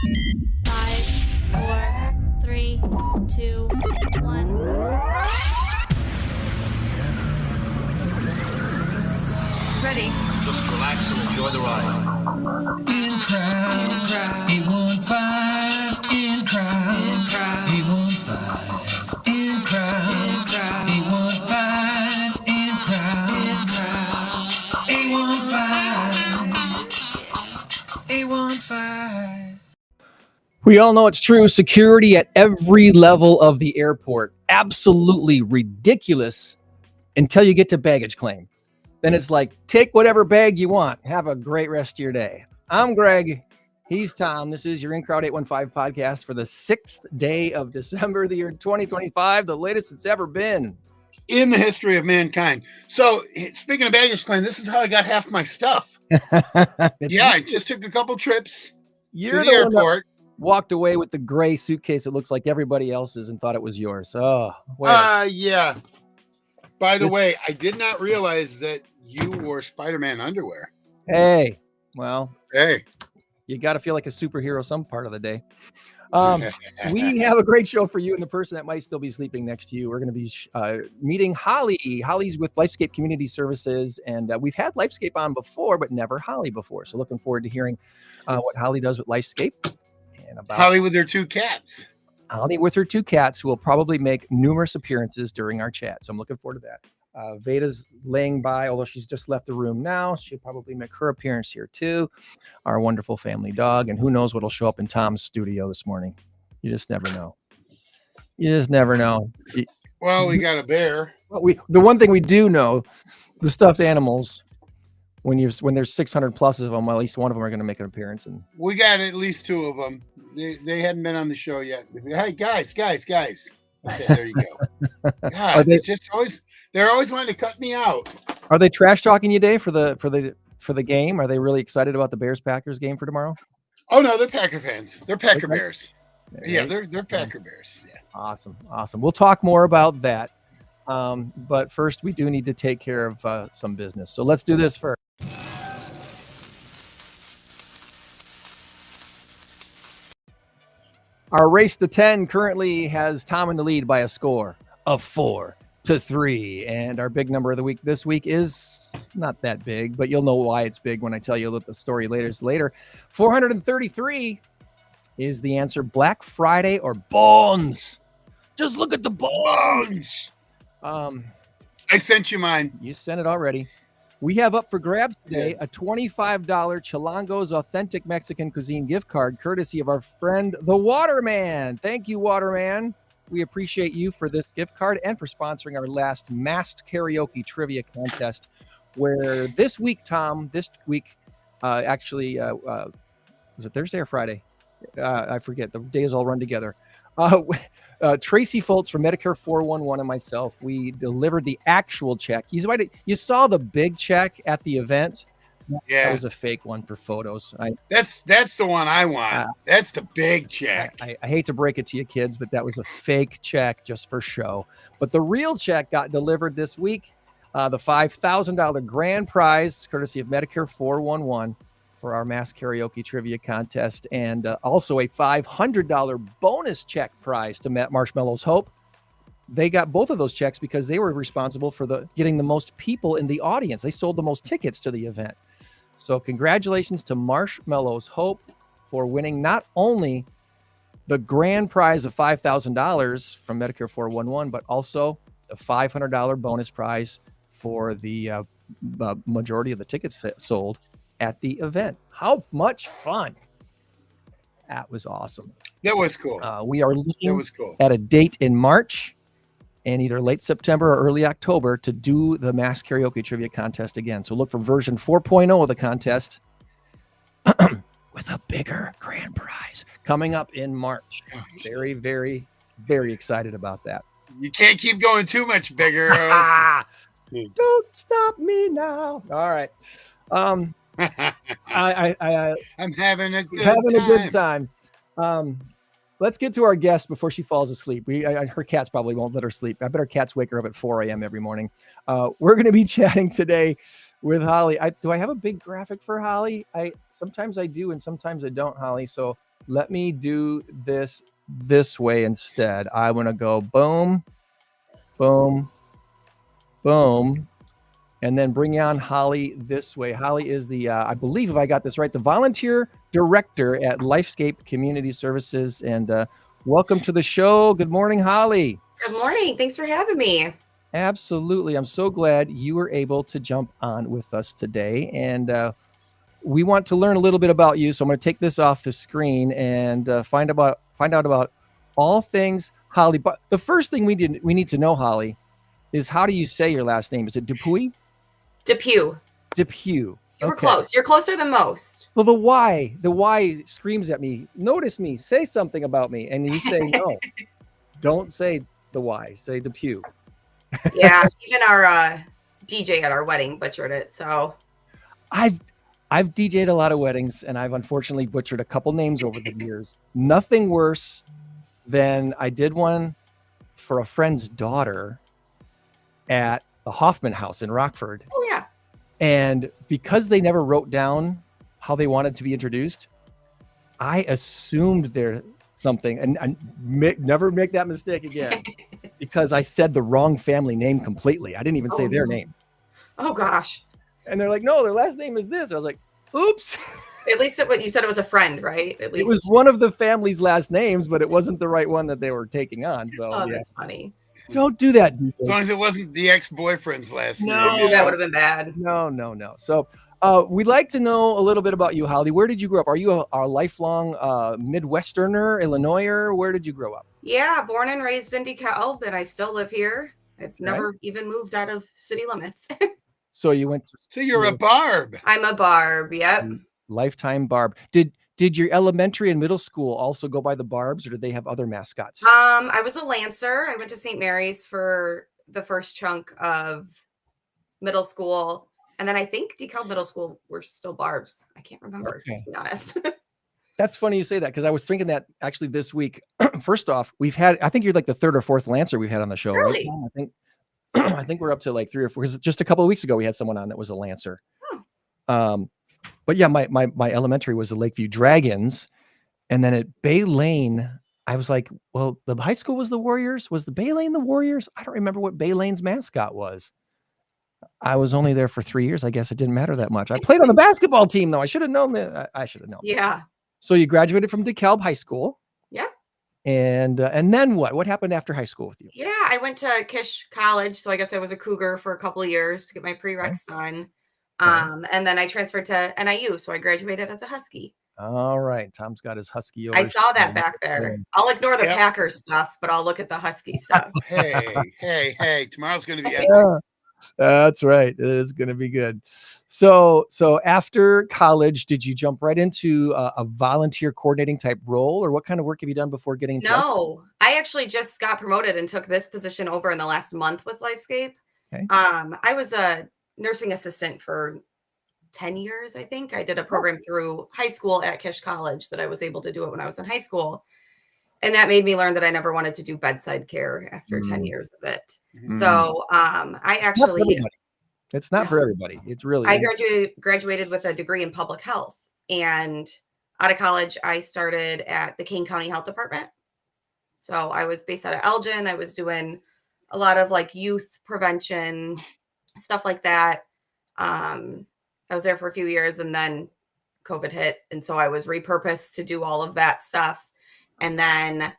5, 4, 3, 2, 1. Ready. Just relax and enjoy the ride. In crowd, 815. In crowd, 815. In crowd, 815. In crowd, 815. 815. We all know it's true. Security at every level of the airport. Absolutely ridiculous until you get to baggage claim. Then it's like, take whatever bag you want. Have a great rest of your day. I'm Greg. He's Tom. This is your In Crowd 815 podcast for the 6th day of December, the year 2025, the latest it's ever been. In the history of mankind. So, speaking of baggage claim, this is how I got half my stuff. I just took a couple trips to the airport. Walked away with the gray suitcase. It looks like everybody else's and thought it was yours. Oh, well. Yeah. By the way, I did not realize that you wore Spider-Man underwear. Hey, well, hey, you got to feel like a superhero some part of the day. We have a great show for you and the person that might still be sleeping next to you. We're going to be meeting Holly. Holly's with Lifescape Community Services, and we've had Lifescape on before, but never Holly before. So looking forward to hearing what Holly does with Lifescape. And about Holly with her two cats. Holly with her two cats, who will probably make numerous appearances during our chat. So I'm looking forward to that. Veda's laying by, although she's just left the room now. She'll probably make her appearance here too. Our wonderful family dog. And who knows what'll show up in Tom's studio this morning. You just never know. You just never know. Well, we got a bear. The one thing we do know, the stuffed animals, when there's 600 plus of them, at least one of them are going to make an appearance. And we got at least two of them. They hadn't been on the show yet. Hey, guys. Okay, there you go. God, they're always wanting to cut me out. Are they trash talking you, Dave, for the game? Are they really excited about the Bears-Packers game for tomorrow? Oh no, they're Packer fans. They're Packer Bears. Yeah, they're Packer Bears. Yeah. Awesome. We'll talk more about that. But first, we do need to take care of some business. So let's do this first. Our race to 10 currently has Tom in the lead by a score of 4-3. And our big number of the week this week is not that big, but you'll know why it's big when I tell you the story later. 433 is the answer. Black Friday or bones? Just look at the bones. I sent you mine. You sent it already. We have up for grabs today a $25 Chilango's Authentic Mexican Cuisine gift card, courtesy of our friend, the Waterman. Thank you, Waterman. We appreciate you for this gift card and for sponsoring our last masked karaoke trivia contest, where this week, Tom, was it Thursday or Friday? I forget. The days all run together. Tracy Foltz from Medicare 411 and myself, we delivered the actual check. You saw the big check at the event. Yeah, that was a fake one for photos. That's the one I want. That's the big check. I hate to break it to you kids, but that was a fake check just for show. But the real check got delivered this week. The $5,000 grand prize, courtesy of Medicare 411. For our mass karaoke trivia contest, and also a $500 bonus check prize to Marshmallow's Hope. They got both of those checks because they were responsible for getting the most people in the audience. They sold the most tickets to the event. So congratulations to Marshmallow's Hope for winning not only the grand prize of $5,000 from Medicare 411, but also the $500 bonus prize for the majority of the tickets sold at the event. How much fun. That was awesome. That was cool. We are looking at a date in March and either late September or early October to do the mass karaoke trivia contest again. So look for version 4.0 of the contest with a bigger grand prize coming up in March. Very, very, very excited about that. You can't keep going too much bigger. Don't stop me now. All right. I'm having a good time. Let's get to our guest before she falls asleep. Her cats probably won't let her sleep. I bet her cats wake her up at 4 a.m. every morning. We're going to be chatting today with Holly. Do I have a big graphic for Holly? Sometimes I do, and sometimes I don't, Holly. So let me do this way instead. I want to go boom, boom, boom, and then bring on Holly this way. Holly is the, I believe if I got this right, the volunteer director at Lifescape Community Services. And welcome to the show. Good morning, Holly. Good morning. Thanks for having me. Absolutely. I'm so glad you were able to jump on with us today. And we want to learn a little bit about you. So I'm going to take this off the screen and find out about all things Holly. But the first thing we need to know, Holly, is how do you say your last name? Is it DePuy? DePuy. DePuy. You were close. You're closer than most. Well, the Y screams at me. Notice me. Say something about me. And you say no. Don't say the Y. Say DePuy. Yeah, even our DJ at our wedding butchered it. So I've DJ'd a lot of weddings, and I've unfortunately butchered a couple names over the years. Nothing worse than I did one for a friend's daughter at the Hoffman House in Rockford. Oh yeah. And because they never wrote down how they wanted to be introduced, I assumed they're something, and never make that mistake again, because I said the wrong family name completely. I didn't even say their name. Oh gosh. And they're like, no, their last name is this. I was like, oops. At least you said it was a friend, right? At least it was one of the family's last names, but it wasn't the right one that they were taking on. So yeah. That's funny. Don't do that. DJ. As long as it wasn't the ex-boyfriend's last name. No, that would have been bad. No. So we'd like to know a little bit about you, Holly. Where did you grow up? Are you a lifelong Midwesterner, Illinoiser? Where did you grow up? Yeah, born and raised in DeKalb, and I still live here. I've never even moved out of city limits. So you went to So you're a Barb. I'm a Barb, yep. Lifetime Barb. Did your elementary and middle school also go by the Barbs, or did they have other mascots? I was a Lancer. I went to St. Mary's for the first chunk of middle school. And then I think DeKalb Middle School were still Barbs. I can't remember, to be honest. That's funny you say that, because I was thinking that actually this week. First off, I think you're like the third or fourth Lancer we've had on the show. Really? Right? I think we're up to like 3 or 4. Because just a couple of weeks ago, we had someone on that was a Lancer. But yeah, my elementary was the Lakeview Dragons. And then at Bay Lane, I was like, well, the high school was the Warriors. Was the Bay Lane the Warriors? I don't remember what Bay Lane's mascot was. I was only there for 3 years. I guess it didn't matter that much. I played on the basketball team, though. I should have known that. I should have known. Yeah. So you graduated from DeKalb High School. Yeah. And then what? What happened after high school with you? Yeah, I went to Kish College. So I guess I was a Cougar for a couple of years to get my prereqs done. And then I transferred to NIU. So I graduated as a Husky. All right. Tom's got his Husky. I saw that back there. I'll ignore the Packers stuff, but I'll look at the Husky stuff. Hey, tomorrow's going to be That's right. It is going to be good. So after college, did you jump right into a volunteer coordinating type role, or what kind of work have you done before getting into No, I actually just got promoted and took this position over in the last month with Lifescape. Okay. I was a nursing assistant for 10 years, I think. I did a program through high school at Kish College that I was able to do it when I was in high school. And that made me learn that I never wanted to do bedside care after 10 years of it. So it's not for everybody. It's really, I graduated with a degree in public health, and out of college, I started at the Kane County Health Department. So I was based out of Elgin. I was doing a lot of like youth prevention, stuff like that. I was there for a few years, and then COVID hit. And so I was repurposed to do all of that stuff. And then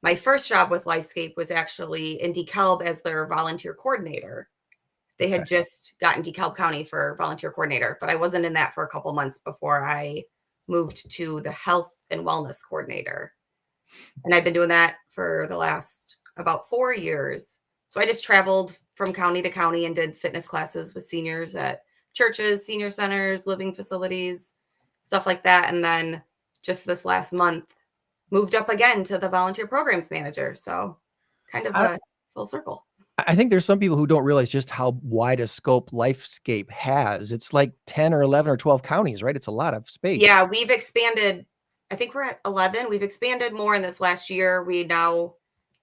my first job with Lifescape was actually in DeKalb as their volunteer coordinator. They had just gotten DeKalb County for volunteer coordinator, but I wasn't in that for a couple months before I moved to the health and wellness coordinator. And I've been doing that for the last about 4 years. So I just traveled from county to county and did fitness classes with seniors at churches, senior centers, living facilities, stuff like that. And then just this last month, moved up again to the volunteer programs manager. So kind of a full circle. I think there's some people who don't realize just how wide a scope Lifescape has. It's like 10 or 11 or 12 counties, right? It's a lot of space. Yeah, we've expanded. I think we're at 11. We've expanded more in this last year. We now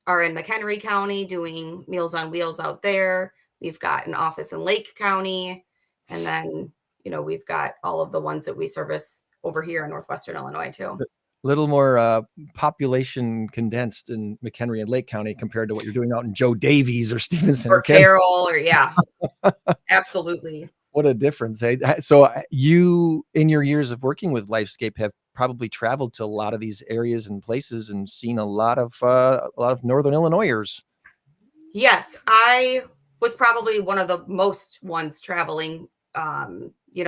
are in McHenry County doing Meals on Wheels out there. We've got an office in Lake County. And then, we've got all of the ones that we service over here in Northwestern Illinois too. little more population condensed in McHenry and Lake County compared to what you're doing out in Joe Davies or Stevenson Or or Kendall. Carroll, or yeah, absolutely. What a difference. Hey, so you, in your years of working with Lifescape, have probably traveled to a lot of these areas and places and seen a lot of Northern Illinoisers. Yes, I was probably one of the most ones traveling.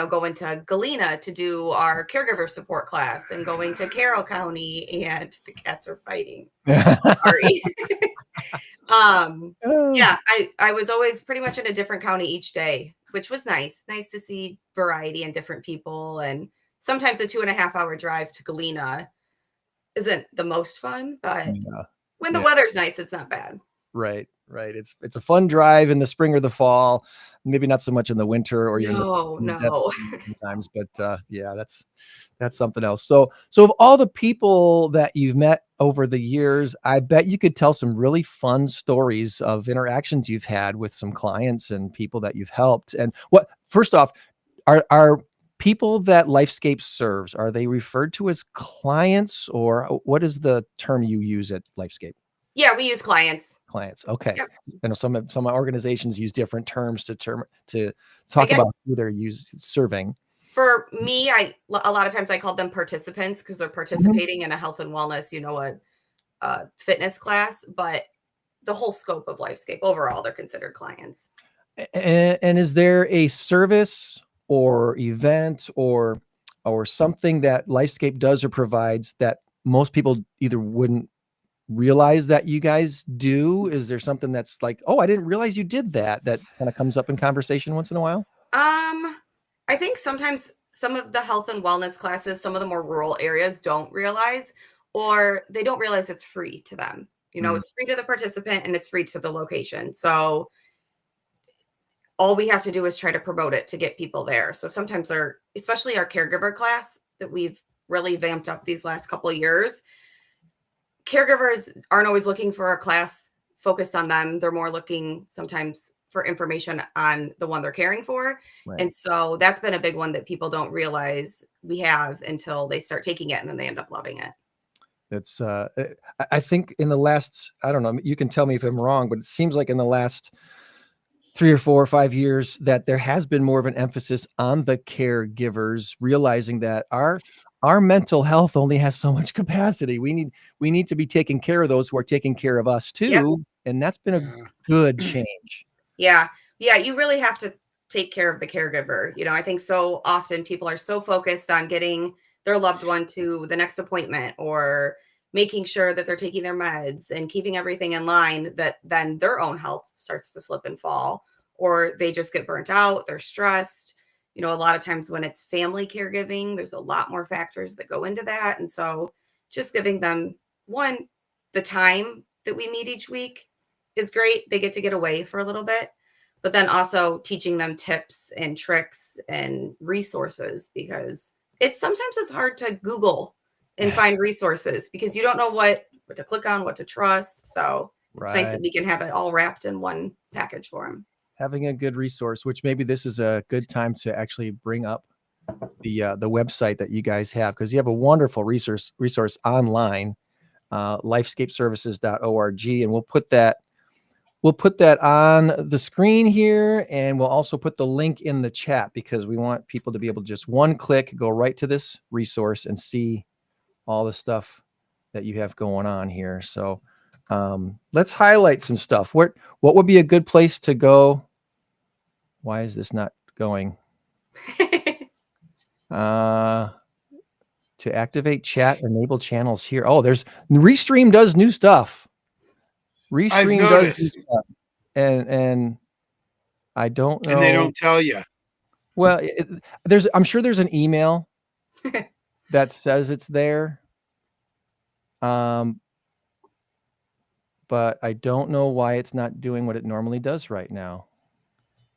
Going to Galena to do our caregiver support class, and going to Carroll County, and the cats are fighting. Sorry. Yeah, I was always pretty much in a different county each day, which was nice. Nice to see variety and different people. And sometimes a 2.5-hour drive to Galena isn't the most fun, but when the weather's nice, it's not bad. Right. It's a fun drive in the spring or the fall, maybe not so much in the winter or even the depths sometimes, but yeah, that's something else. So of all the people that you've met over the years, I bet you could tell some really fun stories of interactions you've had with some clients and people that you've helped. And first off, are people that Lifescape serves, are they referred to as clients, or what is the term you use at Lifescape? Yeah, we use clients. Okay. Yep. I know some organizations use different terms to talk about who they're serving. For me, a lot of times I call them participants because they're participating in a health and wellness, a fitness class, but the whole scope of Lifescape overall, they're considered clients. And is there a service or event or something that Lifescape does or provides that most people either wouldn't realize that you guys do? Is there something that's like, oh, I didn't realize you did that kind of comes up in conversation once in a while? I think sometimes some of the health and wellness classes, some of the more rural areas don't realize, or they don't realize it's free to them. It's free to the participant and it's free to the location. So all we have to do is try to promote it to get people there. So sometimes especially our caregiver class that we've really vamped up these last couple of years, caregivers aren't always looking for a class focused on them. They're more looking sometimes for information on the one they're caring for. Right. And so that's been a big one that people don't realize we have until they start taking it, and then they end up loving it. That's I think in the last, I don't know, you can tell me if I'm wrong, but it seems like in the last 3 or 4 or 5 years that there has been more of an emphasis on the caregivers realizing that our mental health only has so much capacity. We need to be taking care of those who are taking care of us too. Yep. And that's been a good change. Yeah. You really have to take care of the caregiver. I think so often people are so focused on getting their loved one to the next appointment or making sure that they're taking their meds and keeping everything in line that then their own health starts to slip and fall, or they just get burnt out. They're stressed. A lot of times when it's family caregiving, there's a lot more factors that go into that. And so just giving them the time that we meet each week is great. They get away for a little bit, but then also teaching them tips and tricks and resources, because sometimes it's hard to Google and find resources because you don't know what to click on, what to trust. So it's nice that we can have it all wrapped in one package for them. Having a good resource, which maybe this is a good time to actually bring up the website that you guys have, because you have a wonderful resource online, lifescapeservices.org, and we'll put that on the screen here, and we'll also put the link in the chat because we want people to be able to just one click go right to this resource and see all the stuff that you have going on here. So let's highlight some stuff. What would be a good place to go? Why is this not going? To activate chat, enable channels here. Oh, there's Restream does new stuff. Restream does new stuff. And I don't know. And they don't tell you. Well, I'm sure there's an email that says it's there. But I don't know why it's not doing what it normally does right now.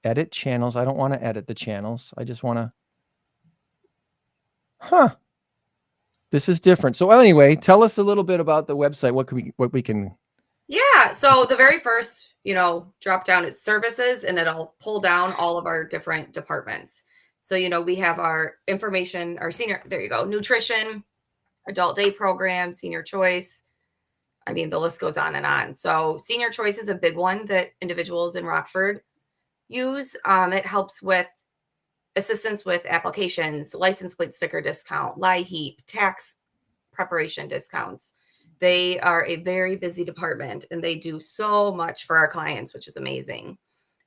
Edit channels. I don't want to edit the channels. I just want to. This is different. So anyway, tell us a little bit about the website. What we can. Yeah. So the very first, drop down, it's services, and it'll pull down all of our different departments. So, we have our information, our senior, there you go, nutrition, adult day program, senior choice. I mean, the list goes on and on. So senior choice is a big one that individuals in Rockford use. It helps with assistance with applications, license plate sticker discount, LIHEAP, tax preparation discounts. They are a very busy department and they do so much for our clients, which is amazing.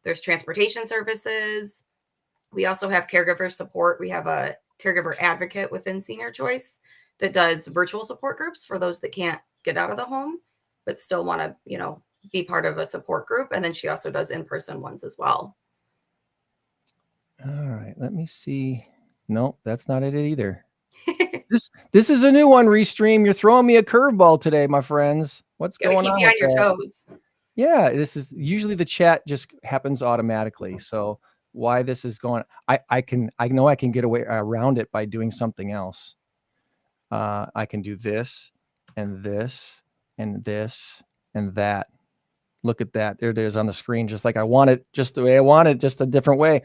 There's transportation services. We also have caregiver support. We have a caregiver advocate within Senior Choice that does virtual support groups for those that can't get out of the home, but still want to, be part of a support group. And then she also does in-person ones as well. All right, let me see. Nope, that's not it either. This is a new one, Restream. You're throwing me a curveball today, my friends. What's going on? Keep you on your toes. Yeah, this is usually the chat just happens automatically. So why this is going, I know I can get away around it by doing something else. I can do this and this and this and that. Look at that. There it is on the screen, just like I want it, just the way I want it, just a different way.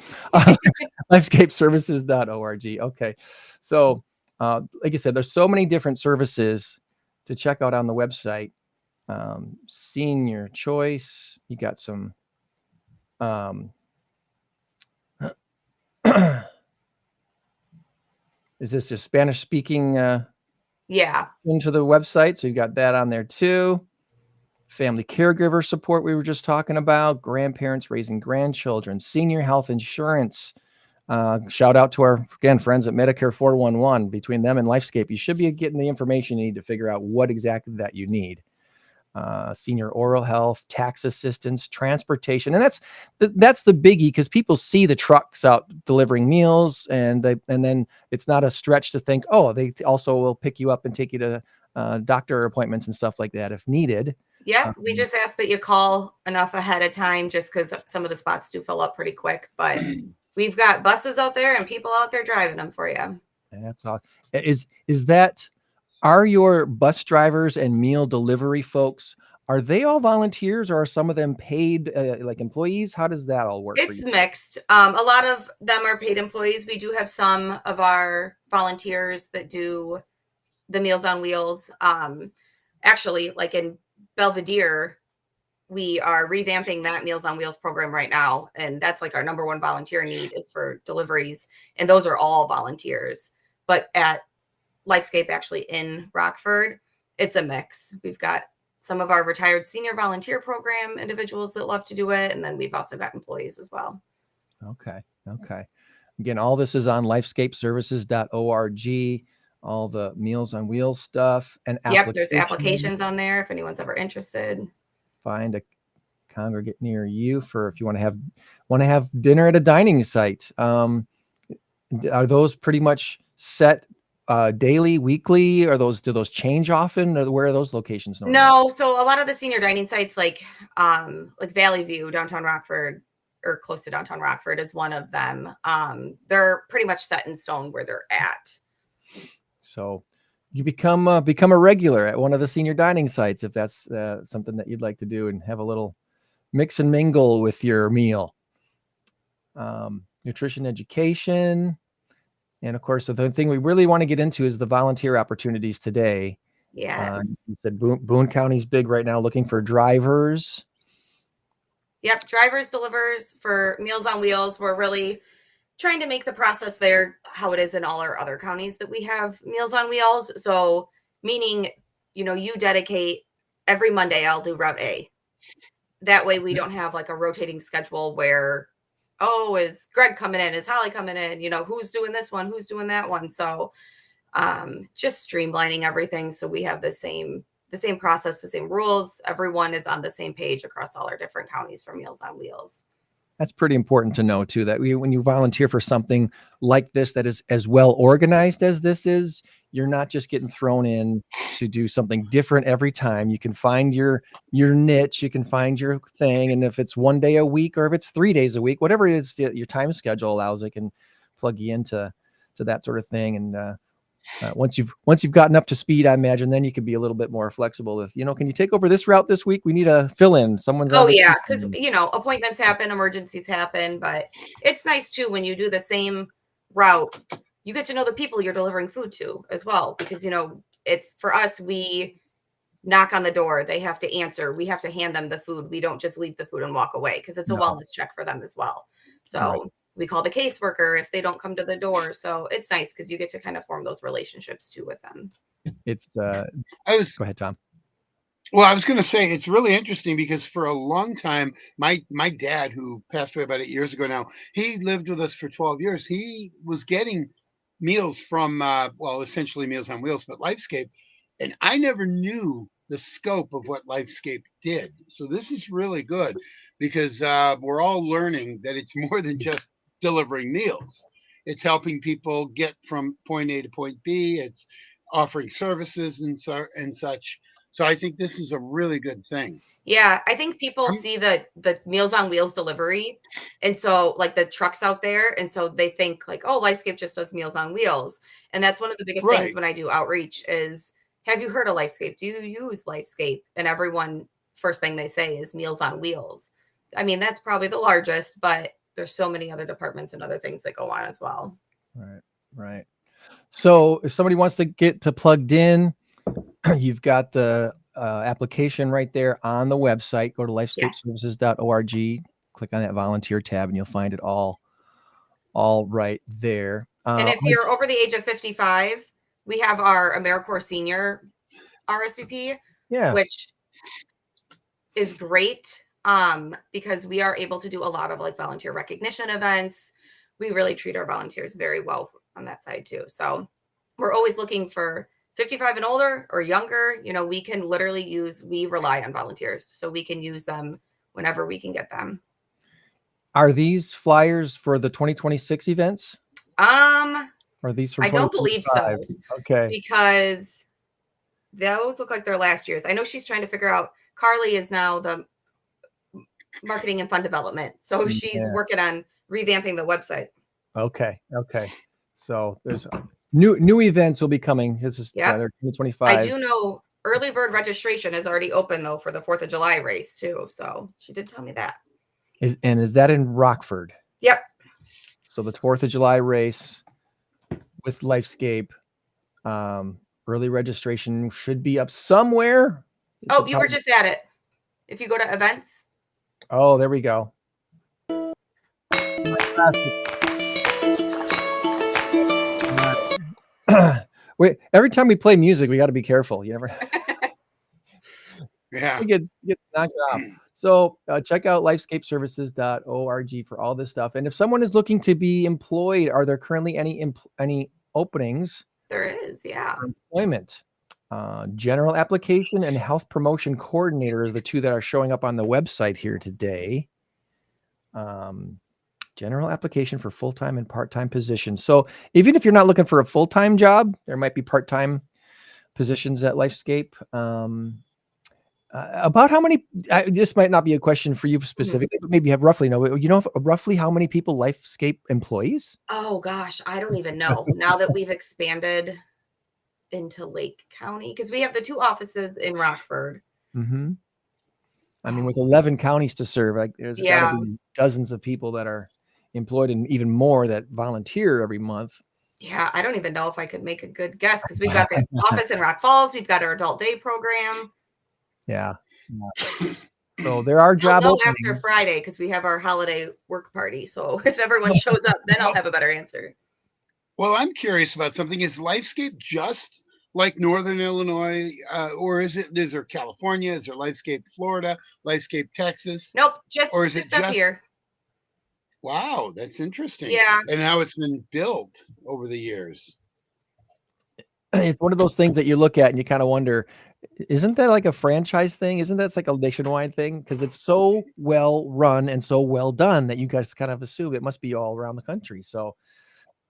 Lifescapeservices.org. Okay. So, like I said, there's so many different services to check out on the website. Senior Choice. You got some, is this just Spanish speaking? Yeah. Into the website. So you got that on there too. Family caregiver support we were just talking about, grandparents raising grandchildren, senior health insurance. Shout out to our, again, friends at Medicare 411. Between them and Lifescape, you should be getting the information you need to figure out what exactly that you need. Senior oral health, tax assistance, transportation. And that's the biggie, because people see the trucks out delivering meals and then it's not a stretch to think, oh, they also will pick you up and take you to doctor appointments and stuff like that if needed. Yep. We just ask that you call enough ahead of time just because some of the spots do fill up pretty quick, but we've got buses out there and people out there driving them for you. That's all. Are your bus drivers and meal delivery folks, are they all volunteers or are some of them paid like employees? How does that all work? It's mixed. A lot of them are paid employees. We do have some of our volunteers that do the Meals on Wheels. Actually, like in Belvedere, we are revamping that Meals on Wheels program right now. And that's like our number one volunteer need is for deliveries. And those are all volunteers. But at Lifescape, actually in Rockford, it's a mix. We've got some of our retired senior volunteer program individuals that love to do it. And then we've also got employees as well. Okay. Again, all this is on lifescapeservices.org. All the Meals on Wheels stuff and there's applications on there if anyone's ever interested. Find a congregate near you for if you want to have dinner at a dining site. Are those pretty much set daily, weekly? Do those change often? Or where are those locations normally? No, so a lot of the senior dining sites like Valley View, downtown Rockford, or close to downtown Rockford is one of them. They're pretty much set in stone where they're at. So you become a regular at one of the senior dining sites if that's something that you'd like to do and have a little mix and mingle with your meal. Nutrition education. And of course, the thing we really want to get into is the volunteer opportunities today. Yes. You said Boone County's big right now looking for drivers. Yep. Drivers, delivers for Meals on Wheels. We're really trying to make the process there how it is in all our other counties that we have Meals on Wheels. So meaning, you dedicate every Monday, I'll do Route A. That way we don't have like a rotating schedule where, is Greg coming in? Is Holly coming in? Who's doing this one? Who's doing that one? So just streamlining everything. So we have the same process, the same rules. Everyone is on the same page across all our different counties for Meals on Wheels. That's pretty important to know too, that when you volunteer for something like this, that is as well organized as this is, you're not just getting thrown in to do something different every time. You can find your niche, you can find your thing. And if it's 1 day a week, or if it's 3 days a week, whatever it is your time schedule allows, it can plug you into that sort of thing. And once you've gotten up to speed, I imagine then you can be a little bit more flexible with, can you take over this route this week? We need a fill in. Someone's because appointments happen, emergencies happen, but it's nice too when you do the same route, you get to know the people you're delivering food to as well, because it's for us, we knock on the door. They have to answer. We have to hand them the food. We don't just leave the food and walk away because it's a wellness check for them as well. So we call the caseworker if they don't come to the door. So it's nice because you get to kind of form those relationships too with them. It's I was go ahead, Tom. Well, I was going to say it's really interesting because for a long time, my dad, who passed away about 8 years ago now, he lived with us for 12 years. He was getting meals from, well, essentially Meals on Wheels, but Lifescape, and I never knew the scope of what Lifescape did. So this is really good because we're all learning that it's more than just delivering meals. It's helping people get from point A to point B. It's offering services and such. So I think this is a really good thing. Yeah, I think people see the Meals on Wheels delivery, and so like the trucks out there, and so they think like, oh, Lifescape just does Meals on Wheels, and that's one of the biggest Right. things when I do outreach is, have you heard of Lifescape? Do you use Lifescape? And everyone first thing they say is Meals on Wheels. I mean, that's probably the largest, but there's so many other departments and other things that go on as well. Right. So if somebody wants to get to plugged in, you've got the application right there on the website. Go to lifescapeservices.org, click on that volunteer tab, and you'll find it all right there. And if you're over the age of 55, we have our AmeriCorps Senior RSVP, which is great because we are able to do a lot of like volunteer recognition events. We really treat our volunteers very well on that side too. So we're always looking for 55 and older or younger. You know, we can literally we rely on volunteers, so we can use them whenever we can get them. Are these flyers for the 2026 events? Are these from I don't believe so. Okay. Because those look like they're last year's. I know she's trying to figure out, Carly is now the marketing and fund development. So she's working on revamping the website. Okay. So there's new events will be coming. This is 2025. I do know early bird registration is already open though for the 4th of July race too. So she did tell me that. Is that in Rockford? Yep. So the 4th of July race with Lifescape, early registration should be up somewhere. Oh, you were just at it. If you go to events. Oh, there we go. Wait, every time we play music, we got to be careful. You never. Yeah. Get knocked off. So check out lifescapeservices.org for all this stuff. And if someone is looking to be employed, are there currently any openings? There is, yeah. For employment. General application and health promotion coordinator is the two that are showing up on the website here today. General application for full-time and part-time positions. So even if you're not looking for a full-time job, there might be part-time positions at Lifescape. About how many, this might not be a question for you specifically, but maybe you have roughly roughly how many people Lifescape employs? Oh gosh, I don't even know. Now that we've expanded into Lake County, because we have the 2 offices in Rockford. Mm-hmm. I mean, with 11 counties to serve, like there's got to be dozens of people that are employed and even more that volunteer every month. Yeah, I don't even know if I could make a good guess because we've got the office in Rock Falls. We've got our adult day program. Yeah. So there are job openings after Friday because we have our holiday work party. So if everyone shows up, then I'll have a better answer. Well, I'm curious about something. Is Lifescape just like Northern Illinois, or is there California? Is there Lifescape Florida, Lifescape Texas? Nope, or is it just up here. Wow, that's interesting. Yeah. And how it's been built over the years. It's one of those things that you look at and you kind of wonder, isn't that like a franchise thing? Isn't that like a nationwide thing? Because it's so well run and so well done that you guys kind of assume it must be all around the country. So,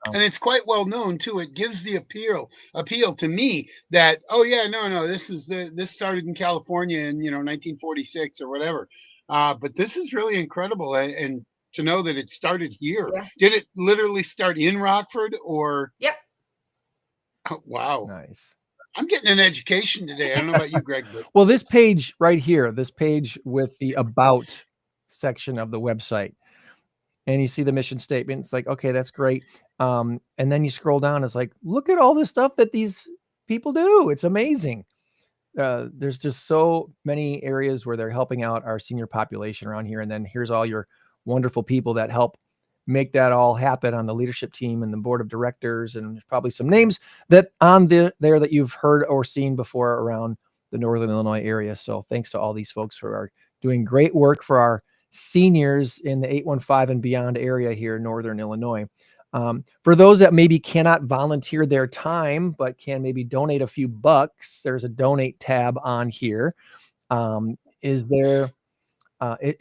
and it's quite well known too. It gives the appeal to me that, oh yeah, no, this started in California in 1946 or whatever. But this is really incredible, and to know that it started here. Yeah. Did it literally start in Rockford or? Yep. Oh, wow. Nice. I'm getting an education today. I don't know about you, Greg. But... Well, this page right here, this page with the about section of the website, and you see the mission statement. It's like, okay, that's great. And then you scroll down. It's like, look at all the stuff that these people do. It's amazing. There's just so many areas where they're helping out our senior population around here. And then here's all your wonderful people that help make that all happen on the leadership team and the board of directors, and probably some names that on there that you've heard or seen before around the Northern Illinois area. So thanks to all these folks for our doing great work for our seniors in the 815 and beyond area here in Northern Illinois. For those that maybe cannot volunteer their time, but can maybe donate a few bucks, there's a donate tab on here. Is there,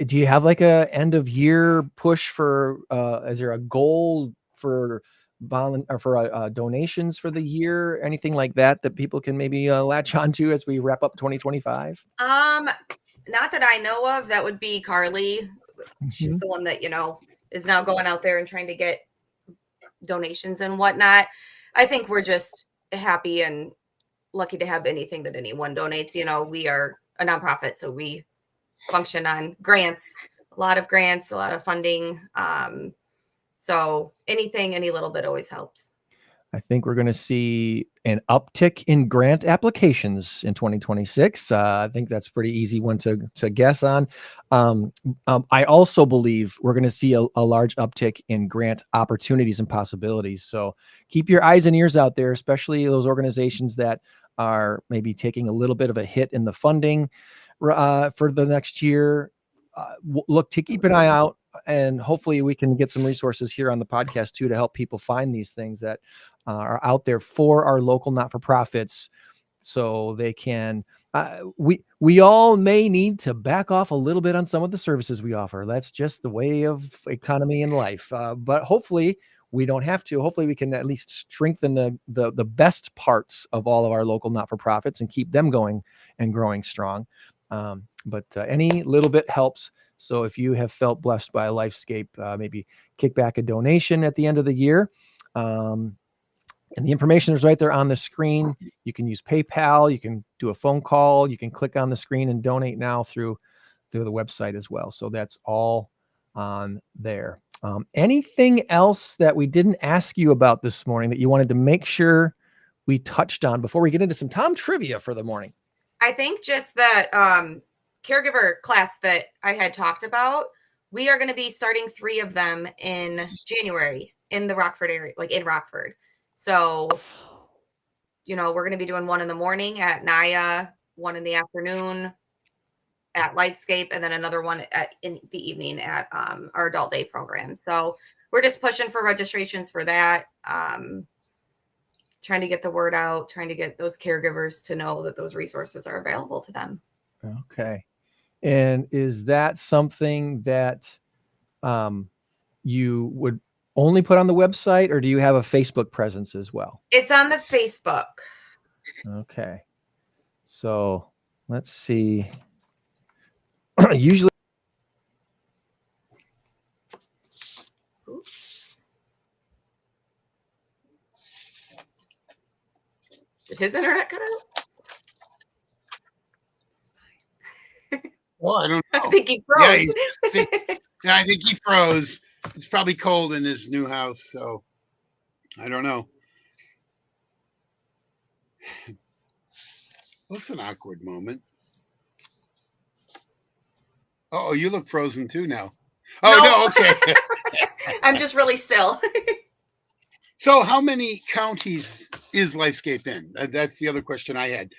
do you have like a end of year push for, is there a goal for donations for the year? Anything like that people can maybe latch onto as we wrap up 2025? Not that I know of. That would be Carly. She's the one that, is now going out there and trying to get donations and whatnot. I think we're just happy and lucky to have anything that anyone donates. We are a nonprofit, so we function on grants, a lot of funding. So anything, any little bit always helps. I think we're going to see an uptick in grant applications in 2026. I think that's a pretty easy one to guess on. I also believe we're going to see a large uptick in grant opportunities and possibilities. So keep your eyes and ears out there, especially those organizations that are maybe taking a little bit of a hit in the funding for the next year. Look to keep an eye out, and hopefully we can get some resources here on the podcast too to help people find these things that are out there for our local not-for-profits, so they can we all may need to back off a little bit on some of the services we offer. That's just the way of economy and life, but hopefully we don't have to. Hopefully we can at least strengthen the best parts of all of our local not-for-profits and keep them going and growing strong. But any little bit helps. So if you have felt blessed by Lifescape, maybe kick back a donation at the end of the year. And the information is right there on the screen. You can use PayPal. You can do a phone call. You can click on the screen and donate now through the website as well. So that's all on there. Anything else that we didn't ask you about this morning that you wanted to make sure we touched on before we get into some Tom trivia for the morning? I think just that caregiver class that I had talked about, we are going to be starting 3 of them in January in the Rockford area, like in Rockford. So, we're going to be doing one in the morning at Naya, one in the afternoon at Lifescape, and then another one in the evening at our adult day program. So we're just pushing for registrations for that. Trying to get the word out, trying to get those caregivers to know that those resources are available to them. Okay. And is that something that you would only put on the website, or do you have a Facebook presence as well? It's on the Facebook. Okay. So let's see. Usually. Did his internet cut out? Well, I don't know. I think he froze. Yeah, I think he froze. It's probably cold in his new house, so I don't know. What's an awkward moment? Oh, you look frozen too now. Oh, no okay. I'm just really still. So how many counties is Lifescape in? That's the other question I had.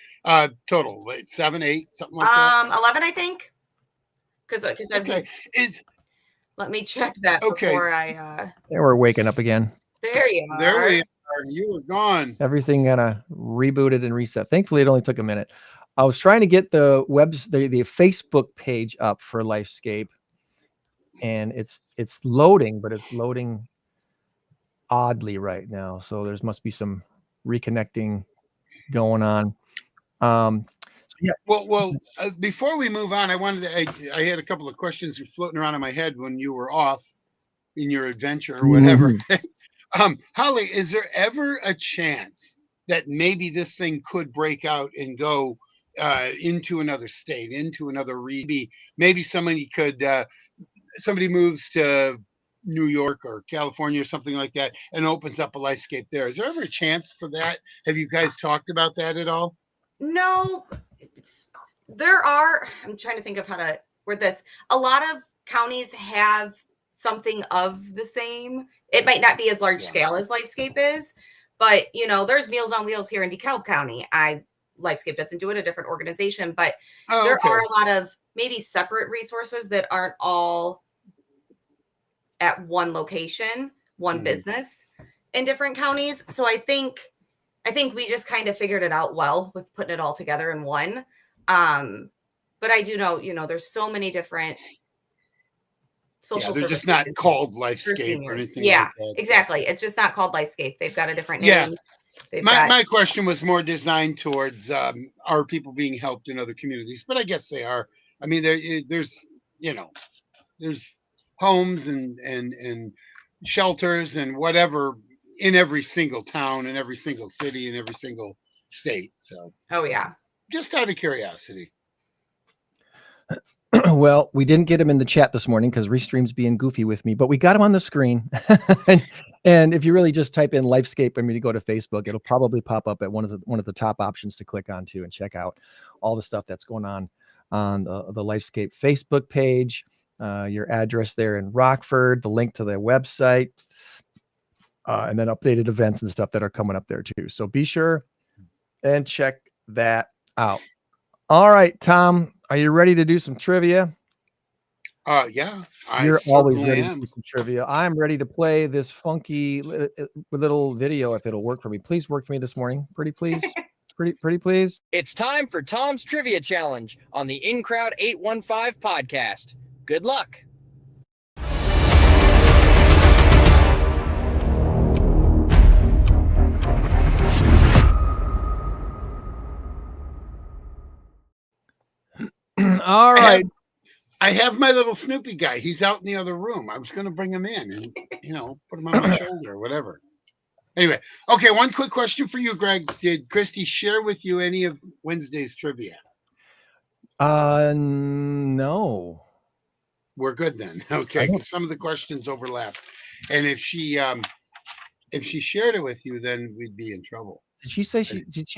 Total, 7, 8, something like that? 11, I think. Okay. Let me check that before I... There, we're waking up again. There you are. There we are. You were gone. Everything kind of rebooted and reset. Thankfully, it only took a minute. I was trying to get the Facebook page up for Lifescape, and it's loading, but it's loading oddly right now. So there must be some reconnecting going on. Yeah. Well. Before we move on, I had a couple of questions floating around in my head when you were off in your adventure or whatever. Holly, is there ever a chance that maybe this thing could break out and go into another state, into another region? Maybe somebody moves to New York or California or something like that and opens up a Lifescape there. Is there ever a chance for that? Have you guys talked about that at all? No, there are. I'm trying to think of how to word this. A lot of counties have something of the same. It might not be as large scale as Lifescape is, but there's Meals on Wheels here in DeKalb County. Lifescape doesn't do it, a different organization, but there okay. are a lot of maybe separate resources that aren't all at one location, one business in different counties. So I think we just kind of figured it out well with putting it all together in one. But I do know, there's so many different social they're service just not agencies called for Lifescape or seniors. anything Yeah, like that. exactly. It's just not called Lifescape. They've got a different Yeah. name. My question was more designed towards are people being helped in other communities? But I guess they are. I mean, there's there's homes and shelters and whatever in every single town, in every single city, in every single state. So, oh yeah, just out of curiosity. Well, we didn't get him in the chat this morning because Restream's being goofy with me, but we got him on the screen. and if you really just type in Lifescape and you go to Facebook, it'll probably pop up at one of the top options to click onto and check out all the stuff that's going on the Lifescape Facebook page, your address there in Rockford, the link to their website, and then updated events and stuff that are coming up there too. So be sure and check that out. All right, Tom, are you ready to do some trivia? Yeah, You're always ready to do some trivia. I'm ready to play this funky little video if it'll work for me. Please work for me this morning. Pretty please. pretty please. It's time for Tom's Trivia Challenge on the In Crowd 815 podcast. Good luck. All right. I have my little Snoopy guy. He's out in the other room. I was going to bring him in and, put him on my shoulder or whatever. Anyway, okay, one quick question for you, Greg. Did Christy share with you any of Wednesday's trivia? No. We're good then. Okay, because some of the questions overlap. And if she shared it with you, then we'd be in trouble. Did she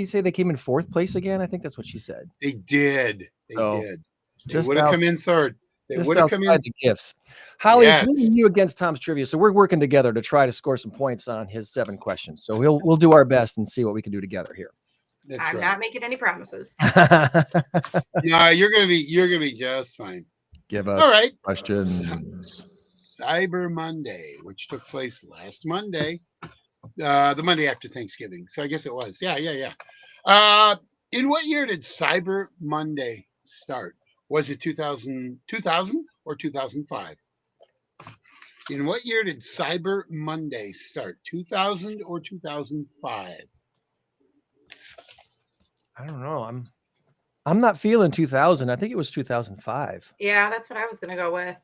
say they came in fourth place again? I think that's what she said. They did. They did. They would have come in third. They would have come in the gifts. Holly, It's me and you against Tom's trivia. So we're working together to try to score some points on his 7 questions. So we'll do our best and see what we can do together here. I'm not making any promises. No, you're gonna be just fine. Give us all right questions. Cyber Monday, which took place last Monday, the Monday after Thanksgiving. So I guess it was. Yeah. In what year did Cyber Monday start? Was it 2000 or 2005? In what year did Cyber Monday start? 2000 or 2005? I don't know. I'm not feeling 2000. I think it was 2005. Yeah, that's what I was going to go with.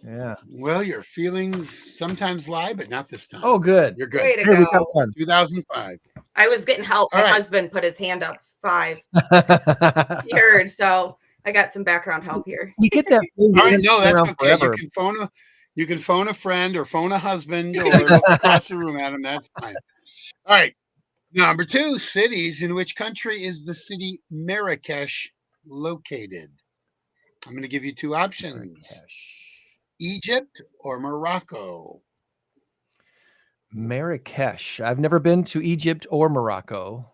Yeah. Well, your feelings sometimes lie, but not this time. Oh, good. You're good. Way to Here, we go. got one. 2005. I was getting help. All My right. husband put his hand up 5. He heard, so I got some background help here. You get that. All right, no, that's okay. Forever. You can phone a friend or phone a husband or look across the room at him. That's fine. All right. Number 2, cities. In which country is the city Marrakesh located? I'm going to give you 2 options. Marrakesh. Egypt or Morocco? Marrakesh. I've never been to Egypt or Morocco.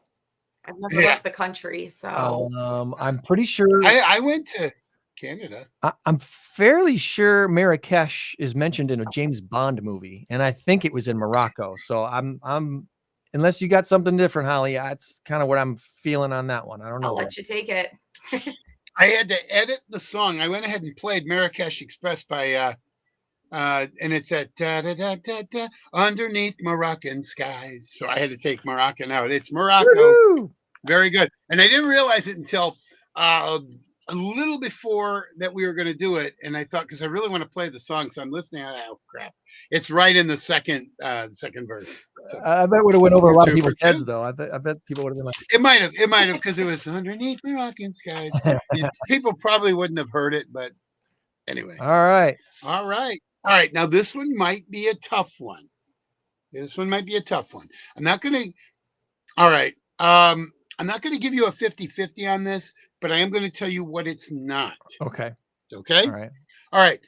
I've never left the country, so I'm pretty sure. I went to Canada. I'm fairly sure Marrakesh is mentioned in a James Bond movie, and I think it was in Morocco. So I'm unless you got something different, Holly, that's kind of what I'm feeling on that one. I don't know. I'll let you take it. I had to edit the song. I went ahead and played Marrakesh Express by and it's at da, da, da, da, da, underneath Moroccan skies. So I had to take Moroccan out. It's Morocco. Woo-hoo! Very good. And I didn't realize it until a little before that we were going to do it. And I thought, because I really want to play the song, so I'm listening. Oh crap! It's right in the second verse. So, I bet it would have went over a lot of people's heads, though. I bet people would have been like, it might have, because it was underneath Moroccan skies. People probably wouldn't have heard it, but anyway. All right. All right, now this one might be a tough one. This one might be a tough one. I'm not going to. All right. I'm not going to give you a 50-50 on this, but I am going to tell you what it's not. Okay. Okay? All right. All right.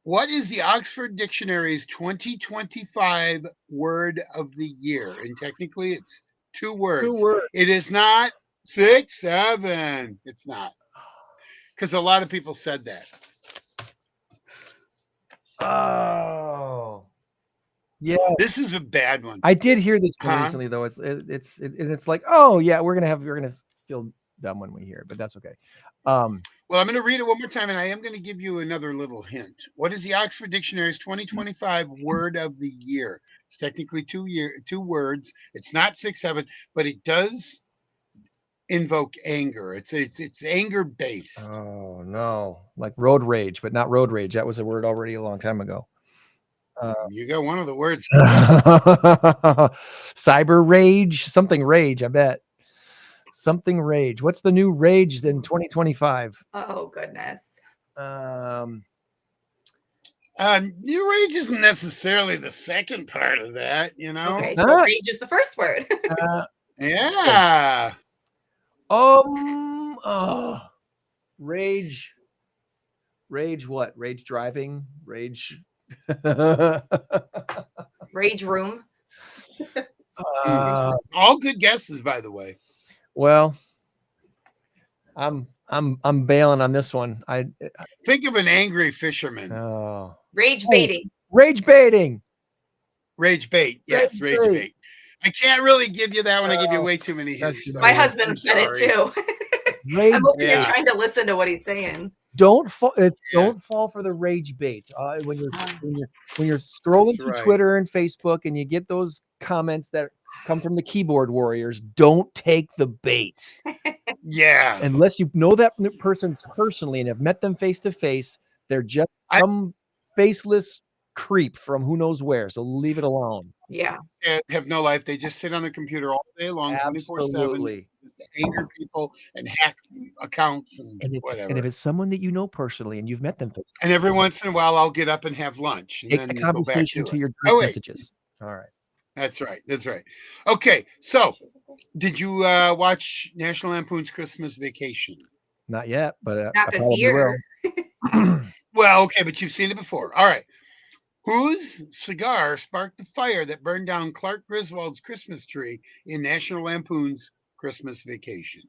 What is the Oxford Dictionary's 2025 word of the year? And technically it's 2 words. 2 words. It is not 6, 7. It's not. Because a lot of people said that. Oh. Yeah. This is a bad one. I did hear this one Huh? recently though. It's like, oh yeah, we're gonna feel dumb when we hear it, but that's okay. Well, I'm going to read it one more time, and I am going to give you another little hint. What is the Oxford Dictionary's 2025 word of the year? It's technically 2 words. It's not 6, 7, but it does invoke anger. It's anger based. Oh no, like road rage, but not road rage. That was a word already a long time ago. You got one of the words. Cyber rage, something rage. I bet something rage. What's the new rage in 2025? Oh goodness. New rage isn't necessarily the second part of that, you know. Okay, not. so rage is the first word. Yeah. Oh, rage. Rage what? Rage driving? Rage. Rage room. All good guesses, by the way. Well, I'm bailing on this one. I Think of an angry fisherman. Rage baiting. Rage baiting. Rage bait. Yes, Rage rage bait. bait. I can't really give you that one. I give you way too many hints. My husband said it too. Rage, I'm over here trying to listen to what he's saying. don't fall. Don't fall for the rage bait. When you're scrolling through Twitter and Facebook and you get those comments that come from the keyboard warriors, don't take the bait. Yeah. Unless you know that person personally and have met them face to face, they're just some faceless creep from who knows where. So leave it alone. Yeah. Have no life. They just sit on their computer all day long, 24/7, to anger people and hack accounts and whatever. And if it's someone that you know personally and you've met them face, and every once in a while, I'll get up and have lunch. And take then the you go back conversation to it. your Oh, wait. messages. All right. That's right. That's right. Okay. So, did you watch National Lampoon's Christmas Vacation? Not yet, but not this year. Well, okay, but you've seen it before. All right. Whose cigar sparked the fire that burned down Clark Griswold's Christmas tree in National Lampoon's Christmas Vacation?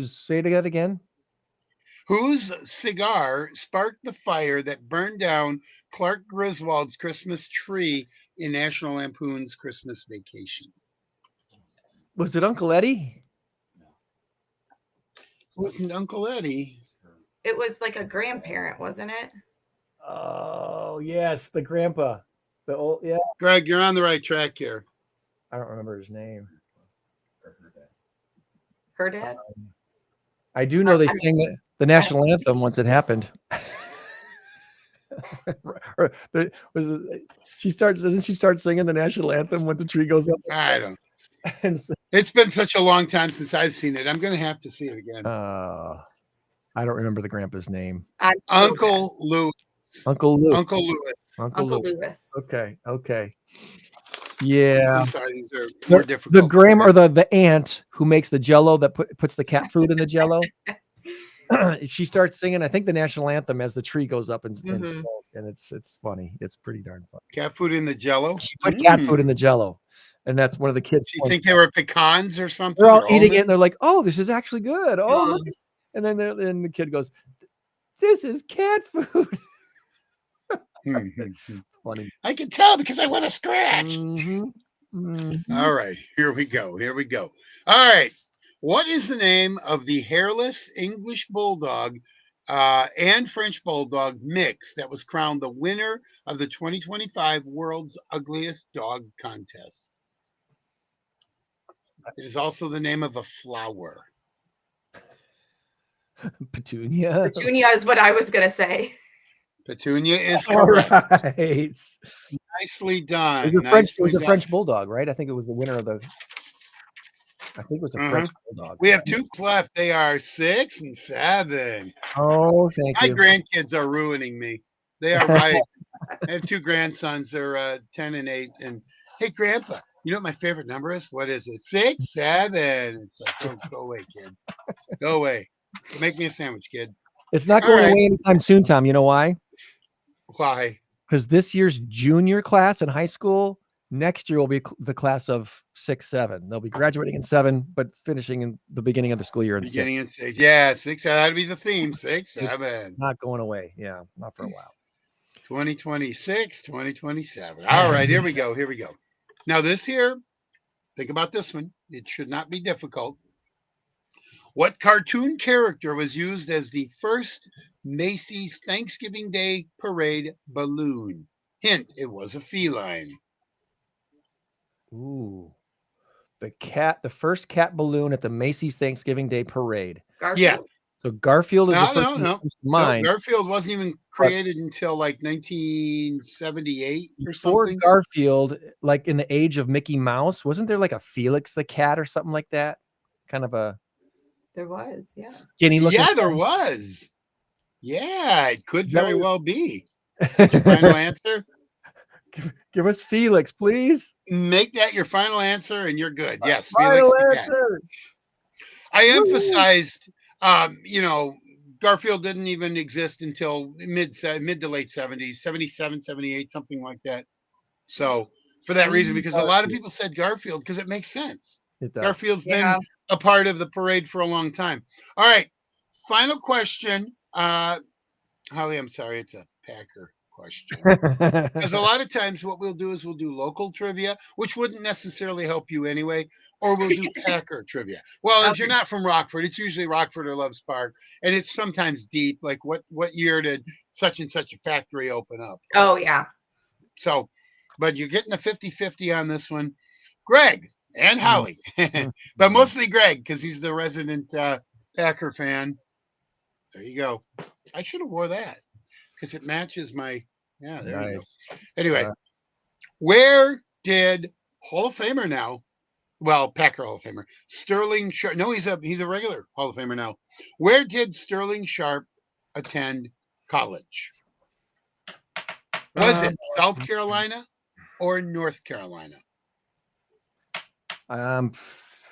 Say that again? Whose cigar sparked the fire that burned down Clark Griswold's Christmas tree in National Lampoon's Christmas Vacation? Was it Uncle Eddie? It wasn't Uncle Eddie. It was like a grandparent, wasn't it? Oh, yes, the grandpa. The old, yeah. Greg, you're on the right track here. I don't remember his name. Her dad? I do know they sang the national anthem once it happened. Doesn't she start singing the national anthem when the tree goes up? I don't. It's been such a long time since I've seen it. I'm going to have to see it again. I don't remember the grandpa's name. Uncle Louis. Uncle Louis. Uncle Louis. Uncle Louis. Okay. Yeah. I'm sorry, these are more difficult. The grandma or the aunt who makes the jello that puts the cat food in the jello. She starts singing, I think, the national anthem as the tree goes up in smoke, and it's funny. It's pretty darn funny. Cat food in the jello? She put cat food in the jello, and that's one of the kids. Do you think they were pecans or something? They're all eating it, and they're like, "Oh, this is actually good." Oh, look. And then the kid goes, "This is cat food." Funny. I can tell because I want to scratch. All right, here we go. All right. What is the name of the hairless English bulldog and French bulldog mix that was crowned the winner of the 2025 World's Ugliest Dog Contest? It is also the name of a flower. Petunia. Petunia is what I was going to say. Petunia is correct. All right. Nicely done. It was a French bulldog, right? I think it was the winner of the. I think it was a French bulldog. We have 2 left. They are 6 and 7. Oh, thank you. My grandkids are ruining me. They are right. I have 2 grandsons. They're 10 and 8. And hey, Grandpa, you know what my favorite number is? What is it? 6, 7. It's like, go away, kid. Go away. Make me a sandwich, kid. It's not All going right. away anytime soon, Tom. You know why? Why? Because this year's junior class in high school, next year will be the class of 6, 7. They'll be graduating in 7, but finishing in the beginning of the school year in Beginning 6. in 6. Yeah, 6. That'd be the theme. 6, It's 7. not going away. Yeah, not for a while. 2026, 2027. All right, here we go. Here we go. Now, this here, think about this one. It should not be difficult. What cartoon character was used as the first Macy's Thanksgiving Day Parade balloon? Hint, it was a feline. Ooh. The first cat balloon at the Macy's Thanksgiving Day Parade. Garfield. Yeah. So Garfield is the No, first no, one no. that comes to No, mind. Garfield wasn't even created until like 1978 or Before something. Garfield, like in the age of Mickey Mouse, wasn't there like a Felix the cat or something like that? Kind of a There was, yeah. skinny looking. Yeah, there was. Yeah, it could Is that very what- well be. That's your final answer? Give us Felix, please. Make that your final answer and you're good. Yes, Felix Final the cat. answer. I emphasized, Garfield didn't even exist until mid to late 70s, 77, 78, something like that. So for that reason, because a lot of people said Garfield because it makes sense. It does. Garfield's Yeah. been a part of the parade for a long time. All right, final question. Holly, I'm sorry, it's a Packer question. Because a lot of times what we'll do is we'll do local trivia, which wouldn't necessarily help you anyway, or we'll do Packer trivia. Well, if you're not from Rockford, it's usually Rockford or Loves Park, and it's sometimes deep, like what year did such and such a factory open up? Oh, yeah. So, but you're getting a 50-50 on this one. Greg and Howie, but mostly Greg because he's the resident Packer fan. There you go. I should have wore that because it matches my. Yeah, there Nice. you go. Anyway, Nice. where did Hall of Famer now? Well, Packer Hall of Famer Sterling Sharp. No, he's a regular Hall of Famer now. Where did Sterling Sharp attend college? Was it South Carolina or North Carolina? I'm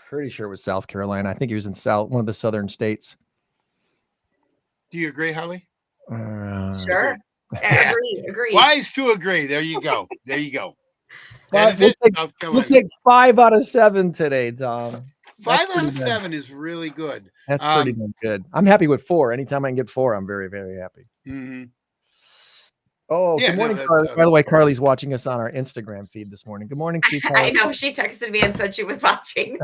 pretty sure it was South Carolina. I think he was in one of the southern states. Do you agree, Holly? Sure. Yeah. Agree. Wise to agree. There you go. There you go. But That is it. South we'll Carolina. take 5 out of 7 today, Tom. 5 out pretty of good. 7 is really good. That's pretty damn good. I'm happy with 4. Anytime I can get 4, I'm very, very happy. Mhm. Oh, Yeah, good morning, no, Carly. that's, By the way, Carly's watching us on our Instagram feed this morning. Good morning to you, I Carly. know. She texted me and said she was watching.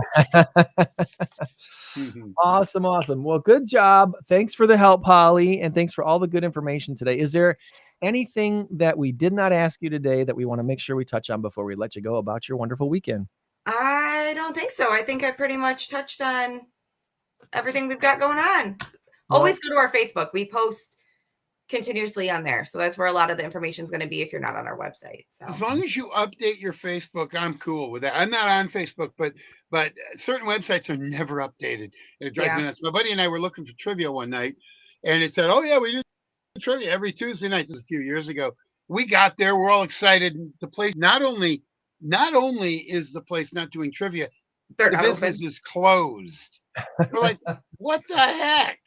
Mhm. Awesome, awesome. Well, good job. Thanks for the help, Holly, and thanks for all the good information today. Is there anything that we did not ask you today that we want to make sure we touch on before we let you go about your wonderful weekend? I don't think so. I think I pretty much touched on everything we've got going on. Always go to our Facebook. We post continuously on there. So that's where a lot of the information is going to be if you're not on our website. So As long as you update your Facebook, I'm cool with that. I'm not on Facebook, but certain websites are never updated. And it drives me nuts. My buddy and I were looking for trivia one night, and it said, "Oh yeah, we do trivia every Tuesday night." This was a few years ago. We got there, we're all excited. The place not only is the place not doing trivia, they're the not business open. is closed. We're like, what the heck?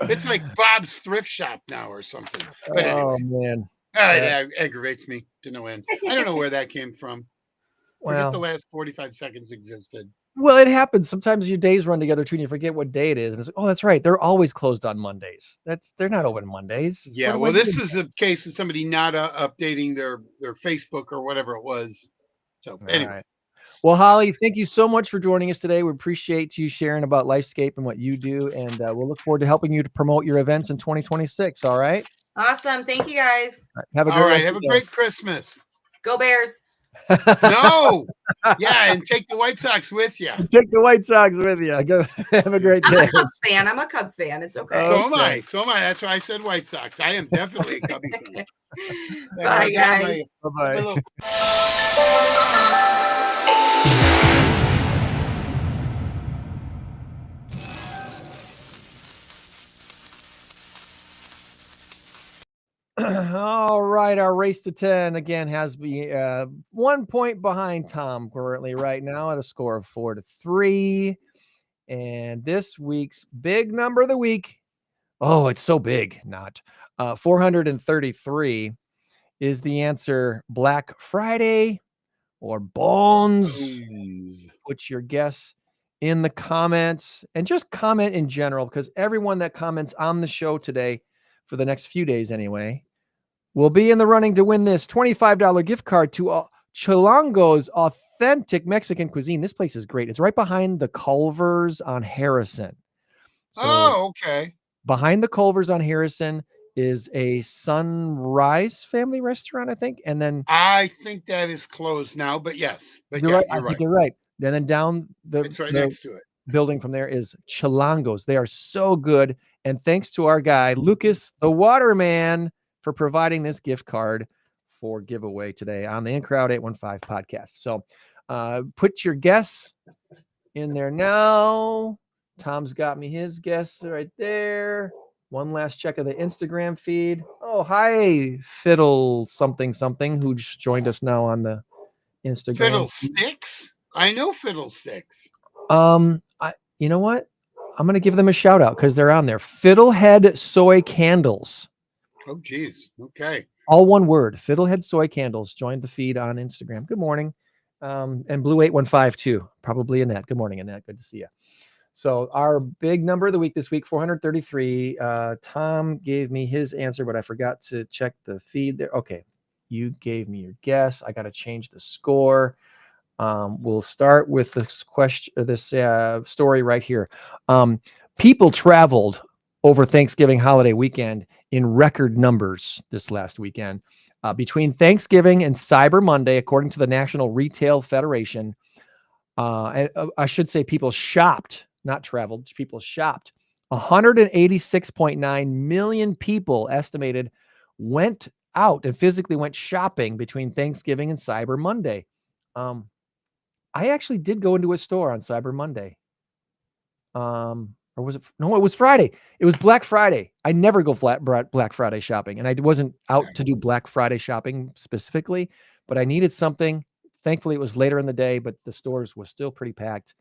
It's like Bob's thrift shop now or something. But anyway, Oh man. it aggravates me to no end. I don't know where that came from. Forget the Well, last 45 seconds existed. well, it happens. Sometimes your days run together too, and you forget what day it is. And it's like, oh, that's right. They're always closed on Mondays. They're not open Mondays. Yeah, What am well, I this doing? was a case of somebody not updating their Facebook or whatever it was. So All anyway, right. Well, Holly, thank you so much for joining us today. We appreciate you sharing about Lifescape and what you do, and we'll look forward to helping you to promote your events in 2026. All right. Awesome. Thank you guys. All right. Have a all great right, rest have of a the great Christmas. Go Bears. day. No, yeah, and take the White Sox with you. Take the White Sox with you. Go have a great I'm day. a Cubs fan. I'm a Cubs fan. It's okay. So am I. Okay. So am I. That's why I said White Sox. I am definitely a Cubby fan. Bye, guys. Bye-bye. My little All right, our race to 10 again has me 1 point behind Tom currently right now at a score of 4-3. And this week's big number of the week, oh, it's so big, not 433 is the answer. Black Friday or Bones? Put your guess in the comments and just comment in general, because everyone that comments on the show today for the next few days anyway will be in the running to win this $25 gift card to Chilango's authentic Mexican cuisine. This place is great. It's right behind the Culvers on Harrison. So okay. behind the Culvers on Harrison is a Sunrise family restaurant, I think. And then I think that is closed now, but yes. But you're yeah, right. you're I think right. you're right. And then down It's right next to it. building from there is Chilangos. They are so good. And thanks to our guy, Lucas, the Waterman, for providing this gift card for giveaway today on the In Crowd 815 podcast. So put your guess in there now. Tom's got me his guess right there. One last check of the Instagram feed. Oh, hi, Fiddle something, who just joined us now on the Instagram. Fiddlesticks? I know Fiddlesticks. You know what? I'm going to give them a shout out because they're on there. Fiddlehead Soy Candles. Oh, geez. Okay. All one word. Fiddlehead Soy Candles joined the feed on Instagram. Good morning. And Blue 815 too. Probably Annette. Good morning, Annette. Good to see you. So our big number of the week this week, 433. Tom gave me his answer, but I forgot to check the feed there. Okay. You gave me your guess. I got to change the score. We'll start with this question, this story right here. People traveled over Thanksgiving holiday weekend in record numbers this last weekend. Between Thanksgiving and Cyber Monday, according to the National Retail Federation, and I should say people shopped, not traveled, people shopped. 186.9 million people estimated went out and physically went shopping between Thanksgiving and Cyber Monday. I actually did go into a store on Cyber Monday. Or was it? No, it was Friday. It was Black Friday. I never go Black Friday shopping, and I wasn't out to do Black Friday shopping specifically, but I needed something. Thankfully, it was later in the day, but the stores were still pretty packed.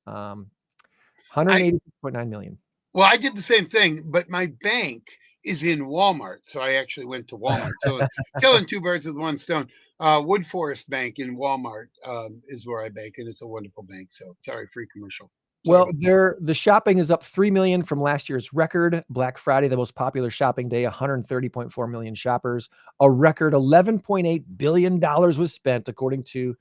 186.9 million. Well, I did the same thing, but my bank is in Walmart. So I actually went to Walmart, killing two birds with one stone. Wood Forest Bank in Walmart is where I bank, and it's a wonderful bank. So sorry, free commercial. Well, the shopping is up 3 million from last year's record. Black Friday, the most popular shopping day, 130.4 million shoppers. A record $11.8 billion was spent, according to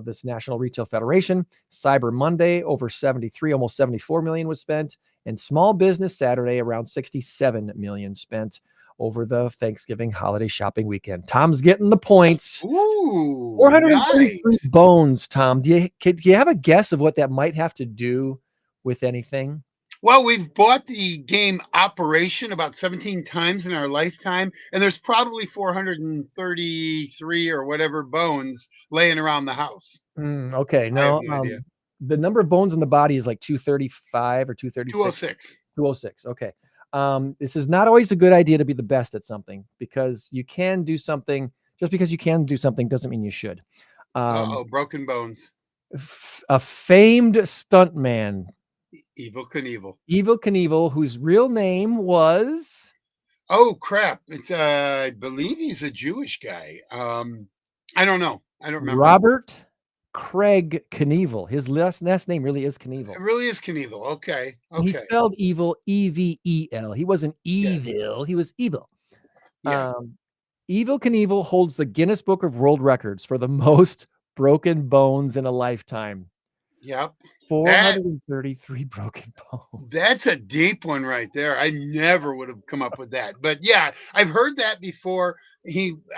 this National Retail Federation. Cyber Monday, over 73, almost 74 million was spent. And Small Business Saturday, around 67 million spent over the Thanksgiving holiday shopping weekend. Tom's getting the points. Ooh, 433 nice. bones, Tom. Do you have a guess of what that might have to do with anything? Well, we've bought the game Operation about 17 times in our lifetime, and there's probably 433 or whatever bones laying around the house. Okay. I have No, no idea. the number of bones in the body is like 235 or 236. 206. 206. Okay. This is not always a good idea to be the best at something, because you can do something. Just because you can do something doesn't mean you should. Broken bones. A famed stuntman, Evil Knievel. Evel Knievel, whose real name was... Oh, crap. It's I believe he's a Jewish guy. I don't know. I don't remember. Robert Craig Knievel. His last name really is Knievel. It really is Knievel. Okay. He spelled evil, E-V-E-L. He wasn't evil. He was evil. Yeah. Evel Knievel holds the Guinness Book of World Records for the most broken bones in a lifetime. Yep. 433 broken bones. That's a deep one right there. I never would have come up with that. But yeah, I've heard that before.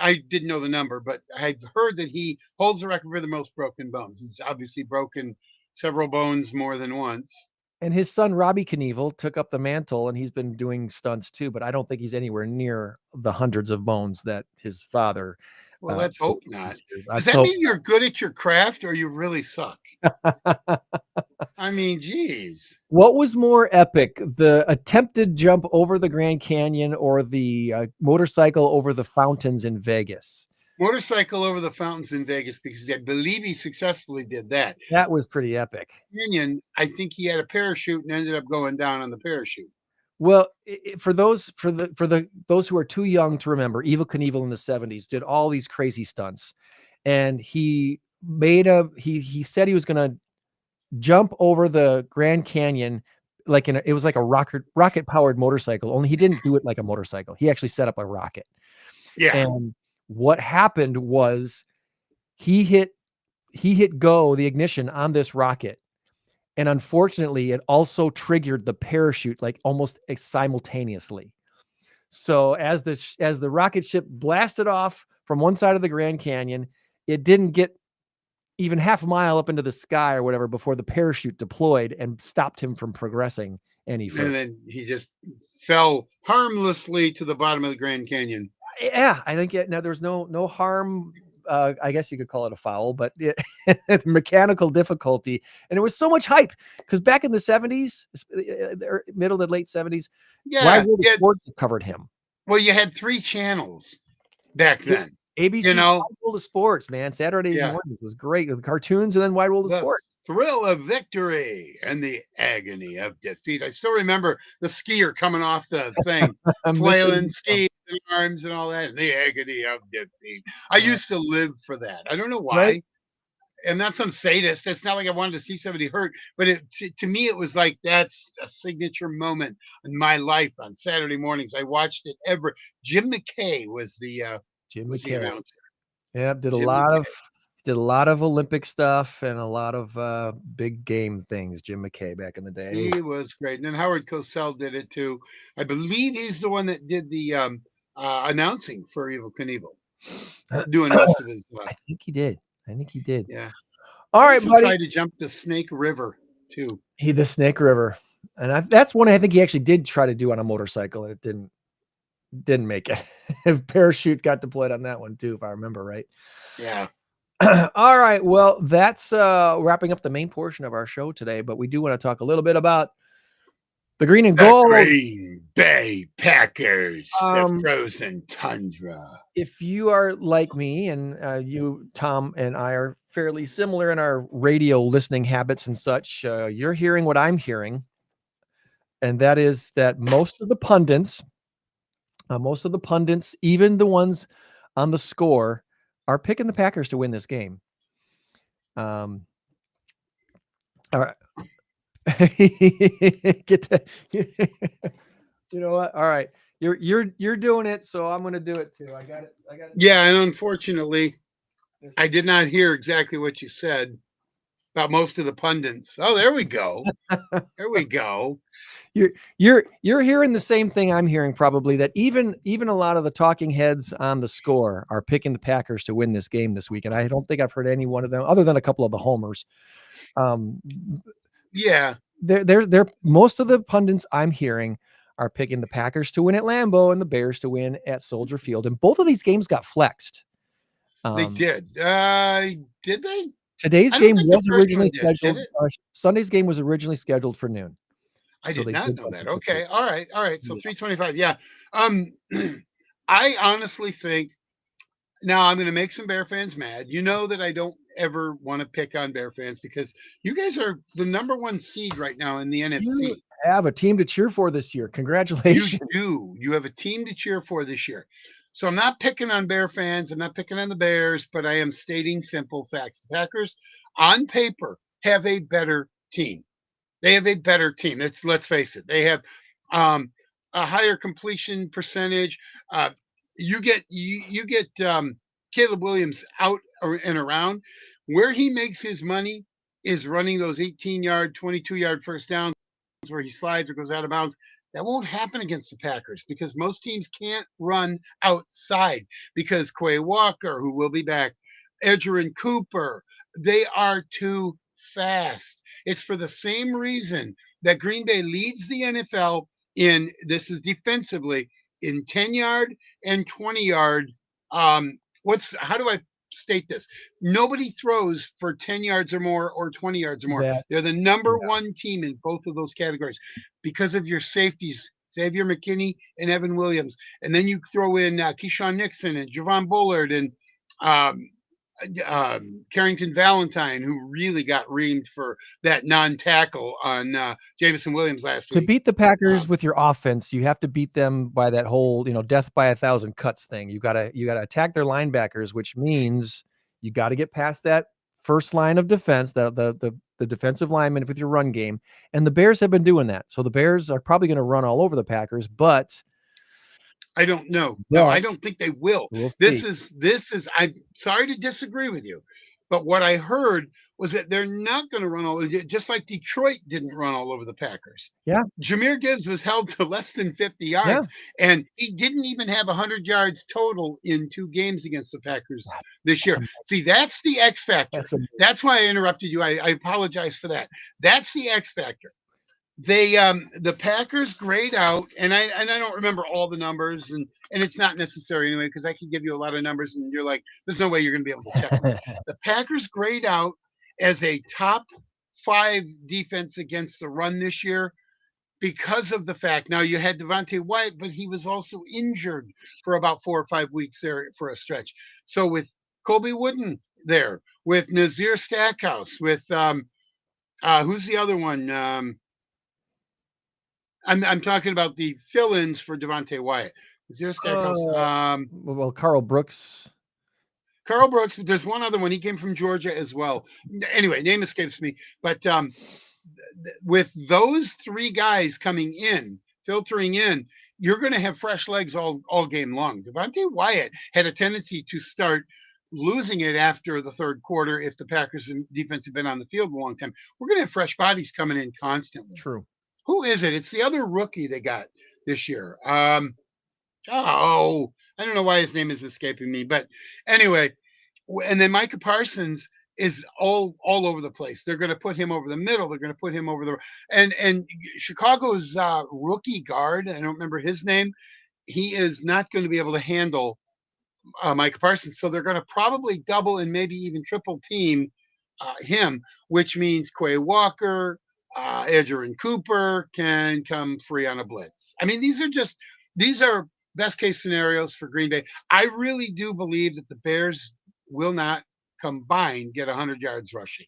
I didn't know the number, but I've heard that he holds the record for the most broken bones. He's obviously broken several bones more than once. And his son, Robbie Knievel, took up the mantle, and he's been doing stunts too, but I don't think he's anywhere near the hundreds of bones that his father. Well, let's hope not. Does that mean you're good at your craft, or you really suck? I mean, geez. What was more epic, the attempted jump over the Grand Canyon or the motorcycle over the fountains in Vegas? Motorcycle over the fountains in Vegas, because I believe he successfully did that. That was pretty epic. Canyon, I think he had a parachute and ended up going down on the parachute. Well, for those who are too young to remember, Evel Knievel in the 70s did all these crazy stunts, and he said he was going to jump over the Grand Canyon it was like a rocket powered motorcycle, only he didn't do it like a motorcycle. He actually set up a rocket. Yeah. And what happened was he hit the ignition on this rocket. And unfortunately, it also triggered the parachute like almost simultaneously. So as the rocket ship blasted off from one side of the Grand Canyon, it didn't get even half a mile up into the sky or whatever before the parachute deployed and stopped him from progressing any further. And then he just fell harmlessly to the bottom of the Grand Canyon. Yeah, I think now there's no harm. I guess you could call it a foul, but mechanical difficulty. And it was so much hype because back in the 70s, middle to late 70s, Wide World of Sports covered him. Well, you had 3 channels back then. ABC's Wide World of Sports, man. Saturdays mornings was great with cartoons and then Wide World of Sports. Thrill of victory and the agony of defeat. I still remember the skier coming off the thing, flailing skis and arms and all that. And the agony of defeat. I used to live for that. I don't know why. Right? I'm not some sadist. It's not like I wanted to see somebody hurt, but to me, it was like that's a signature moment in my life on Saturday mornings. I watched it Jim McKay was the announcer. Yeah, did a lot of Olympic stuff and a lot of big game things. Jim McKay back in the day. He was great. And then Howard Cosell did it too. I believe he's the one that did the announcing for Evel Knievel, doing most of his. I think he did. Yeah. All right, buddy. Tried to jump the Snake River too. The Snake River, and that's one I think he actually did try to do on a motorcycle, and it didn't make it. Parachute got deployed on that one too, if I remember right. Yeah. All right. Well, that's wrapping up the main portion of our show today, but we do want to talk a little bit about the Green and Gold. Green Bay Packers, the frozen tundra. If you are like me and you, Tom, and I are fairly similar in our radio listening habits and such, you're hearing what I'm hearing. And that is that most of the pundits, even the ones on the score, are picking the Packers to win this game. All right. Get that. You know what? All right. You're doing it, so I'm going to do it too. I got it. Yeah, and unfortunately, I did not hear exactly what you said about most of the pundits. Oh, there we go. There we go. You're hearing the same thing I'm hearing, probably, that even a lot of the talking heads on the score are picking the Packers to win this game this week. And I don't think I've heard any one of them other than a couple of the homers. Yeah. They're most of the pundits I'm hearing are picking the Packers to win at Lambeau and the Bears to win at Soldier Field. And both of these games got flexed. They did. Did they? Today's game was originally scheduled. Sunday's game was originally scheduled for noon. I did not know that. Okay. All right. So 3:25. Yeah. I honestly think now I'm going to make some Bear fans mad. You know that I don't ever want to pick on Bear fans because you guys are the number 1 seed right now in the NFC. You have a team to cheer for this year. Congratulations. You do. You have a team to cheer for this year. So I'm not picking on Bear fans. I'm not picking on the Bears, but I am stating simple facts. The Packers, on paper, have a better team. They have a better team. Let's face it. They have a higher completion percentage. You get Caleb Williams out and around. Where he makes his money is running those 18-yard, 22-yard first downs where he slides or goes out of bounds. That won't happen against the Packers because most teams can't run outside because Quay Walker, who will be back, Edgerrin Cooper, they are too fast. It's for the same reason that Green Bay leads the NFL this is defensively, in 10-yard and 20-yard. How do I state this. Nobody throws for 10 yards or more or 20 yards or more. That's They're the number yeah. one team in both of those categories because of your safeties, Xavier McKinney and Evan Williams. And then you throw in Keyshawn Nixon and Javon Bullard and um, Carrington Valentine, who really got reamed for that non-tackle on Jameson Williams last To week. beat the Packers with your offense, you have to beat them by that whole, death by 1,000 cuts thing. You gotta attack their linebackers, which means you got to get past that first line of defense, the defensive lineman with your run game. And the Bears have been doing that. So the Bears are probably going to run all over the Packers, but I don't know. No, I But- don't think they will. we'll This see. is I'm sorry to disagree with you, but what I heard was that they're not going to run all just like Detroit didn't run all over the Packers. Yeah. Jameer Gibbs was held to less than 50 yards, and he didn't even have 100 yards total in 2 games against the Packers this year. amazing. See, that's the X factor. That's Why I interrupted you. I apologize for that. That's the X factor. They the Packers grade out, and I don't remember all the numbers, and it's not necessary anyway because I can give you a lot of numbers, and you're like, there's no way you're going to be able to check them. The Packers grade out as a top 5 defense against the run this year because of the fact. Now you had Devontae White, but he was also injured for about 4 or 5 weeks there for a stretch. So with Kobe Wooden there, with Nazir Stackhouse, with who's the other one? I'm talking about the fill-ins for Devontae Wyatt. Nazir Stackhouse. Well, Carl Brooks. Carl Brooks. There's one other one. He came from Georgia as well. Anyway, name escapes me. But with those 3 guys coming in, filtering in, you're going to have fresh legs all game long. Devontae Wyatt had a tendency to start losing it after the third quarter if the Packers defense had been on the field a long time. We're going to have fresh bodies coming in constantly. True. Who is it? It's the other rookie they got this year. I don't know why his name is escaping me, but anyway, and then Micah Parsons is all over the place. They're going to put him over the middle. They're going to put him over the and Chicago's rookie guard. I don't remember his name. He is not going to be able to handle Micah Parsons, so they're going to probably double and maybe even triple team him, which means Quay Walker. Edgerrin Cooper can come free on a blitz. I mean, these are best case scenarios for Green Bay. I really do believe that the Bears will not combined get 100 yards rushing.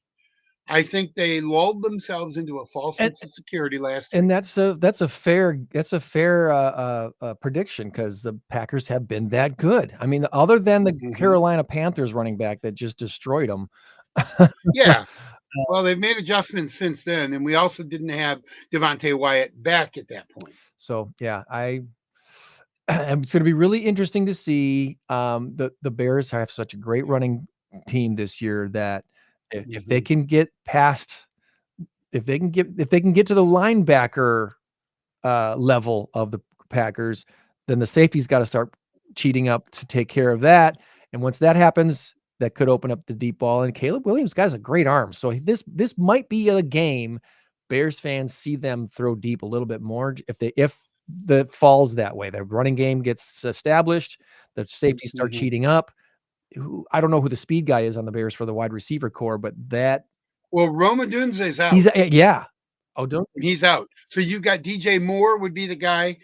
I think they lulled themselves into a false sense of security last And week. that's a fair prediction because the Packers have been that good. I mean, other than the Carolina Panthers running back that just destroyed them. Yeah. Well, they've made adjustments since then, and we also didn't have Devontae Wyatt back at that point. So yeah, it's going to be really interesting to see. The Bears have such a great running team this year that if they can get past, if they can get to the linebacker level of the Packers, then the safety's got to start cheating up to take care of that. And once that happens, that could open up the deep ball. And Caleb Williams got a great arm. So this might be a game Bears fans see them throw deep a little bit more if the falls that way. The running game gets established, the safeties start cheating up. I don't know who the speed guy is on the Bears for the wide receiver core, but Roma Dunze's out. He's out. So you've got DJ Moore would be the guy.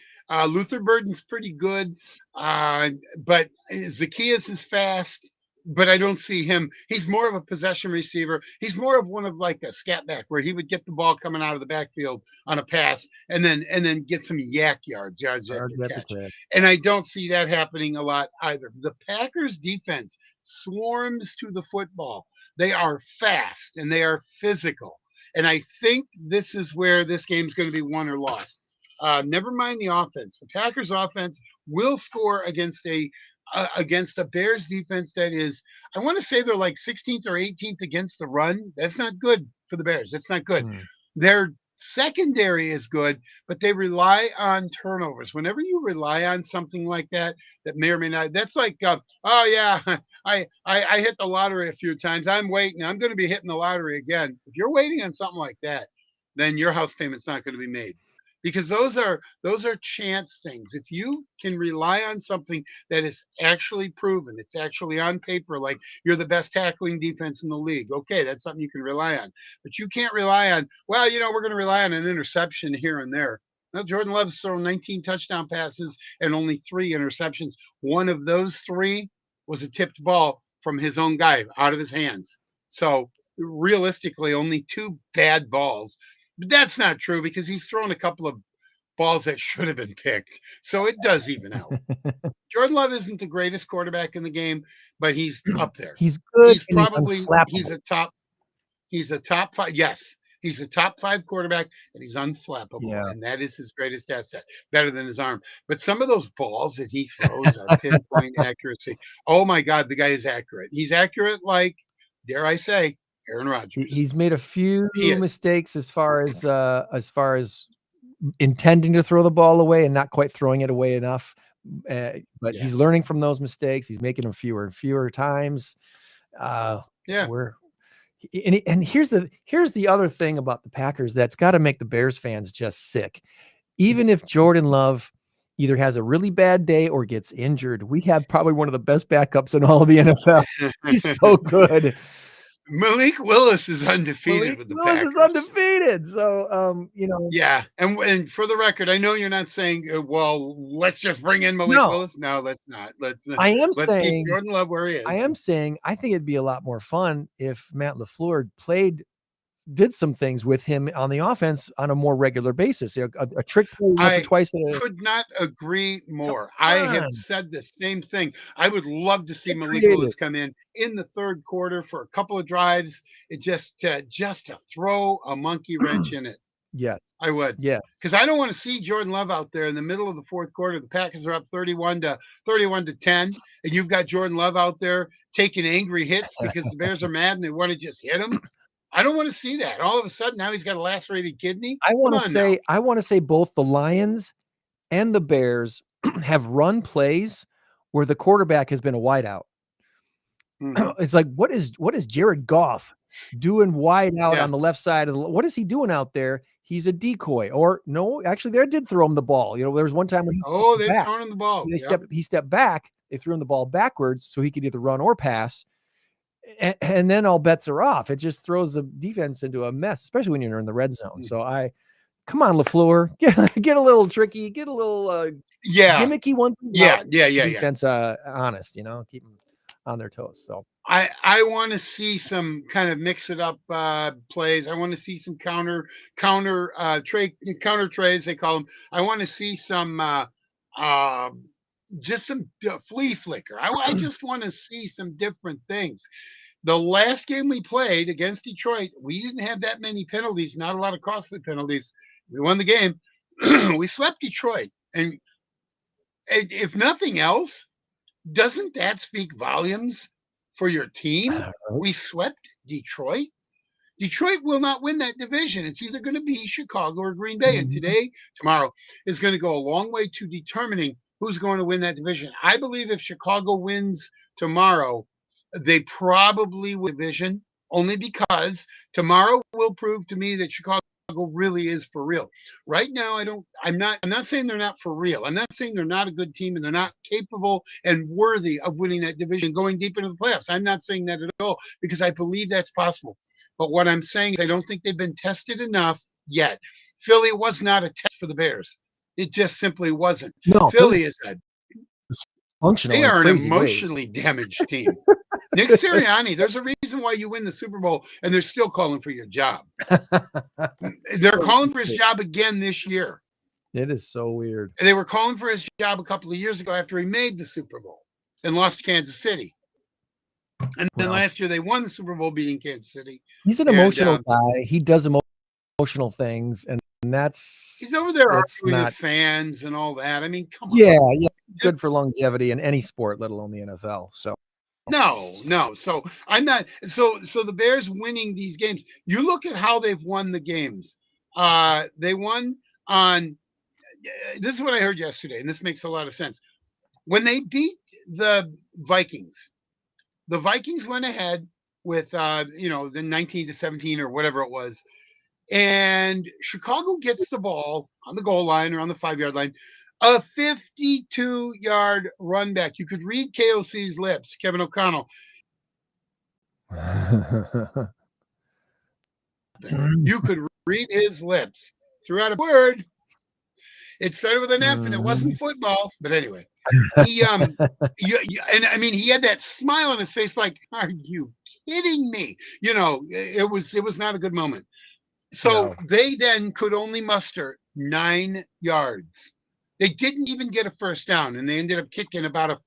Luther Burden's pretty good, but Zacchaeus is fast. But I don't see him. He's more of a possession receiver. He's more of one of like a scat back where he would get the ball coming out of the backfield on a pass and then get some yak yards after catch. And I don't see that happening a lot either. The Packers defense swarms to the football. They are fast and they are physical. And I think this is where this game's going to be won or lost. Never mind the offense. The Packers offense will score against a Bears defense that is, I want to say they're like 16th or 18th against the run. That's not good for the Bears. That's not good. Their secondary is good, but they rely on turnovers. Whenever you rely on something like that may or may not, that's like, I hit the lottery a few times. I'm waiting. I'm going to be hitting the lottery again. If you're waiting on something like that, then your house payment's not going to be made. because those are chance things. If you can rely on something that is actually proven, it's actually on paper, like you're the best tackling defense in the league. Okay, that's something you can rely on. But you can't rely on, well, we're going to rely on an interception here and there. No, Jordan Love's thrown 19 touchdown passes and only 3 interceptions. One of those 3 was a tipped ball from his own guy out of his hands. So realistically, only 2 bad balls. But that's not true because he's thrown a couple of balls that should have been picked. So it does even out. Jordan Love isn't the greatest quarterback in the game, but he's up there. He's good. He's and probably he's he's a top 5. Yes, he's a top 5 quarterback, and he's unflappable. Yeah. And that is his greatest asset, better than his arm. But some of those balls that he throws are pinpoint accuracy. Oh my God, the guy is accurate. He's accurate like, dare I say, Aaron Rodgers. He's made a few mistakes as far as intending to throw the ball away and not quite throwing it away enough. But he's learning from those mistakes. He's making them fewer and fewer times. And here's the other thing about the Packers that's got to make the Bears fans just sick. Even if Jordan Love either has a really bad day or gets injured, we have probably one of the best backups in all of the NFL. He's so good. Malik Willis is undefeated with the Packers. Is undefeated. So, Yeah. And for the record, I know you're not saying, well, let's just bring in Malik Willis. No, let's not. Let's keep Jordan Love where he is. I am saying I think it'd be a lot more fun if Matt LaFleur did some things with him on the offense on a more regular basis. A trick play once or twice. Could not agree more. I have said the same thing. I would love to see Malik Willis come in the third quarter for a couple of drives. It just to throw a monkey wrench in it. Yes, I would. Yes, because I don't want to see Jordan Love out there in the middle of the fourth quarter. The Packers are up 31-10, and you've got Jordan Love out there taking angry hits because the Bears are mad and they want to just hit him. I don't want to see that. All of a sudden, now he's got a lacerated kidney. I want to say both the Lions and the Bears have run plays where the quarterback has been a wideout. Mm-hmm. It's like, what is Jared Goff doing wide out on the left side what is he doing out there? He's a decoy. Or no, actually, they did throw him the ball. There was one time when they're throwing him the ball. He stepped back. They threw him the ball backwards so he could either run or pass. And then all bets are off. It just throws the defense into a mess, especially when you're in the red zone. So come on, LaFleur, get a little tricky, get a little gimmicky once. Defense honest, keep them on their toes. So I want to see some kind of mix it up plays. I want to see some counter trays, they call them. I want to see some just some flea flicker. I just want to see some different things. The last game we played against Detroit, we didn't have that many penalties, not a lot of costly penalties. We won the game. We swept Detroit. And if nothing else, doesn't that speak volumes for your team? We swept Detroit. Detroit will not win that division. It's either going to be Chicago or Green Bay. And tomorrow is going to go a long way to determining who's going to win that division. I believe if Chicago wins tomorrow, they probably win the division, only because tomorrow will prove to me that Chicago really is for real. Right now, I'm not saying they're not for real. I'm not saying they're not a good team and they're not capable and worthy of winning that division, going deep into the playoffs. I'm not saying that at all, because I believe that's possible. But what I'm saying is I don't think they've been tested enough yet. Philly was not a test for the Bears. It just simply wasn't. No, Philly is functional. They are an emotionally damaged team. Nick Sirianni, there's a reason why you win the Super Bowl and they're still calling for your job. They're calling for his job again this year. It is so weird. And they were calling for his job a couple of years ago after he made the Super Bowl and lost to Kansas City. And then last year they won the Super Bowl beating Kansas City. He's an emotional guy. He does emotional things, and he's over there arguing with fans and all that. I mean, come on. Yeah. Good for longevity in any sport, let alone the NFL. So no. So I'm not. So the Bears winning these games. You look at how they've won the games. They won on. This is what I heard yesterday, and this makes a lot of sense. When they beat the Vikings went ahead with the 19-17 or whatever it was. and Chicago gets the ball on the goal line or on the 5-yard line. A 52-yard run back. You could read KOC's lips, Kevin O'Connell. You could read his lips. Threw out a word. It started with an F, and it wasn't football. But anyway, he and I mean, he had that smile on his face, like, "Are you kidding me?" You know, it was not a good moment. So they then could only muster 9 yards. They didn't even get a first down, and they ended up kicking about a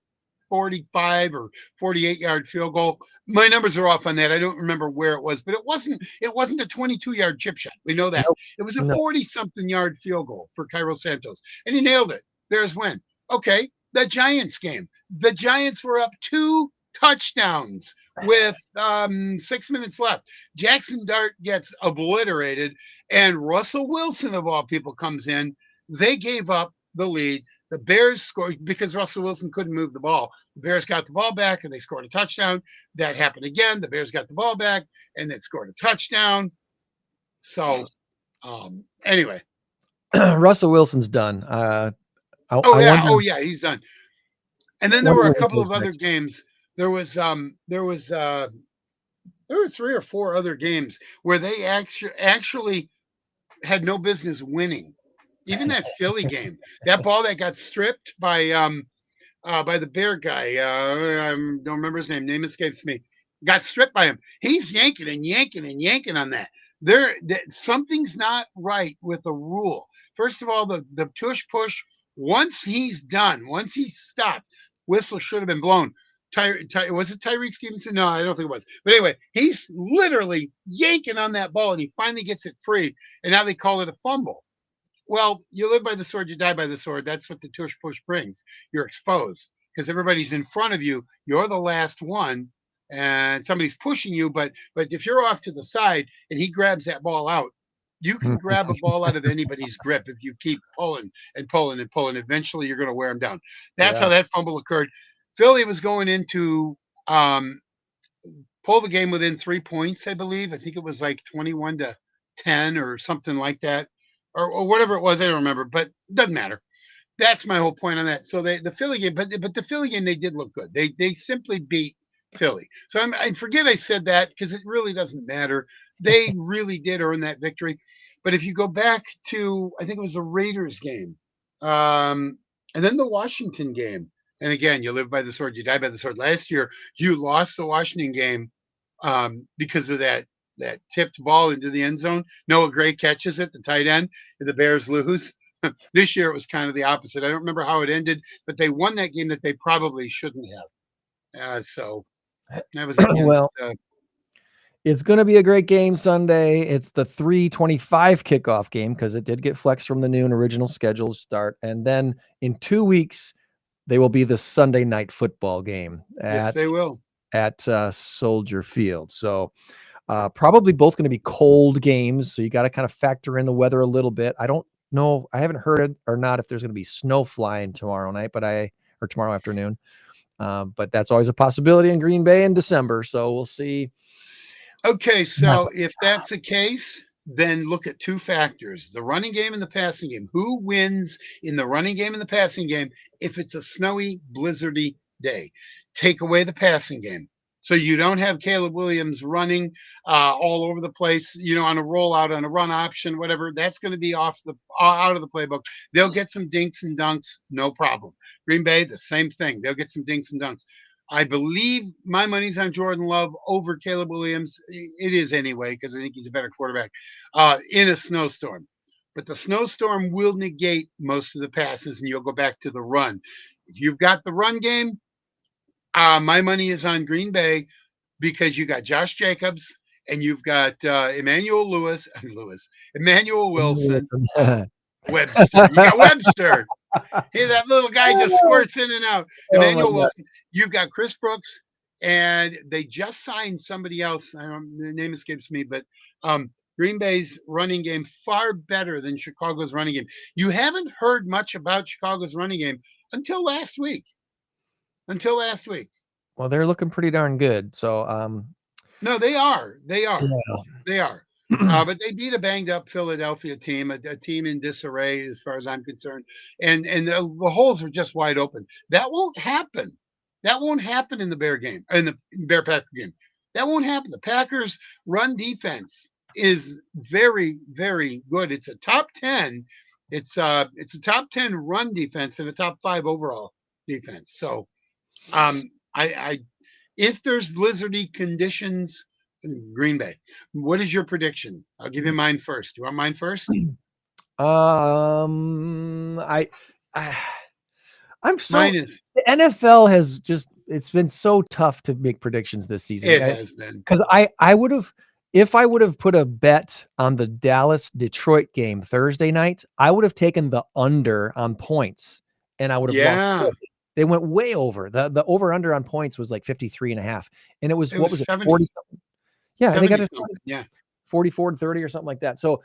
45 or 48-yard field goal. My numbers are off on that. I don't remember where it was, but it wasn't a 22-yard chip shot. We know that. It was a 40-something yard field goal for Cairo Santos, and he nailed it. Bears win. Okay, the Giants game. The Giants were up 2 touchdowns with 6 minutes left. Jackson Dart gets obliterated, and Russell Wilson, of all people, comes in. They gave up the lead. The Bears scored because Russell Wilson couldn't move the ball. The Bears got the ball back, and they scored a touchdown. That happened again. The Bears got the ball back, and they scored a touchdown. So, anyway. Russell Wilson's done. Oh, yeah, he's done. And then there were a couple of other games. There were 3 or 4 other games where they actually had no business winning. Even that Philly game, that ball that got stripped by the Bear guy, I don't remember his name. Name escapes me. Got stripped by him. He's yanking and yanking and yanking on that. Something's not right with the rule. First of all, the tush push. Once he's done, once he's stopped, whistle should have been blown. Was it Tyreek Stevenson? No, I don't think it was. But anyway, he's literally yanking on that ball, and he finally gets it free. And now they call it a fumble. Well, you live by the sword, you die by the sword. That's what the tush push brings. You're exposed because everybody's in front of you. You're the last one, and somebody's pushing you. But if you're off to the side and he grabs that ball out, you can grab a ball out of anybody's grip if you keep pulling and pulling and pulling. Eventually, you're going to wear him down. That's how that fumble occurred. Philly was going into pull the game within 3 points, I believe. I think it was like 21-10 or something like that. Or whatever it was, I don't remember, but it doesn't matter. That's my whole point on that. So the Philly game, but the Philly game, they did look good. They simply beat Philly. So I forget I said that because it really doesn't matter. They really did earn that victory. But if you go back to, I think it was the Raiders game, and then the Washington game, and again, you live by the sword, you die by the sword. Last year, you lost the Washington game because of that tipped ball into the end zone. Noah Gray catches it, the tight end, and the Bears lose. This year it was kind of the opposite. I don't remember how it ended, but they won that game that they probably shouldn't have. So that was against, it's going to be a great game Sunday. It's the 3:25 kickoff game because it did get flexed from the noon original schedule start. And then in 2 weeks, they will be the Sunday night football game yes, they will. At Soldier Field. So probably both going to be cold games. So you got to kind of factor in the weather a little bit. I don't know. I haven't heard it or not if there's going to be snow flying tomorrow night, or tomorrow afternoon. But that's always a possibility in Green Bay in December. So we'll see. Okay. So if that's the case, then look at 2 factors, the running game and the passing game. Who wins in the running game and the passing game if it's a snowy, blizzardy day? Take away the passing game. So you don't have Caleb Williams running all over the place, on a rollout, on a run option, whatever. That's going to be out of the playbook. They'll get some dinks and dunks, no problem. Green Bay, the same thing. They'll get some dinks and dunks. I believe my money's on Jordan Love over Caleb Williams. It is anyway, because I think he's a better quarterback in a snowstorm. But the snowstorm will negate most of the passes, and you'll go back to the run. If you've got the run game, my money is on Green Bay because you got Josh Jacobs and you've got Emmanuel Wilson, Webster. You got Webster. Hey, that little guy just squirts in and out. Emmanuel Wilson. You've got Chris Brooks, and they just signed somebody else. I don't. The name escapes me, but Green Bay's running game far better than Chicago's running game. You haven't heard much about Chicago's running game until last week. Well, they're looking pretty darn good. So, no, they are. They are. But they beat a banged up Philadelphia team, a team in disarray as far as I'm concerned, and the holes are just wide open. That won't happen. That won't happen in the Bear game, in the Bear Packer game. That won't happen. The Packers' run defense is very, very good. It's a top 10. It's a top 10 run defense and a top 5 overall defense. So I if there's blizzardy conditions in Green Bay, what is your prediction? I'll give you mine first. Do you want mine first? I'm so Mine is. the NFL has just it's been so tough to make predictions this season. It has been. Because I would have if I would have put a bet on the Dallas Detroit game Thursday night, I would have taken the under on points and I would have lost. They went way over. The over under on points was like 53.5. And it was what was it? 70. 40 something. Yeah, they got it 44-30 or something like that. So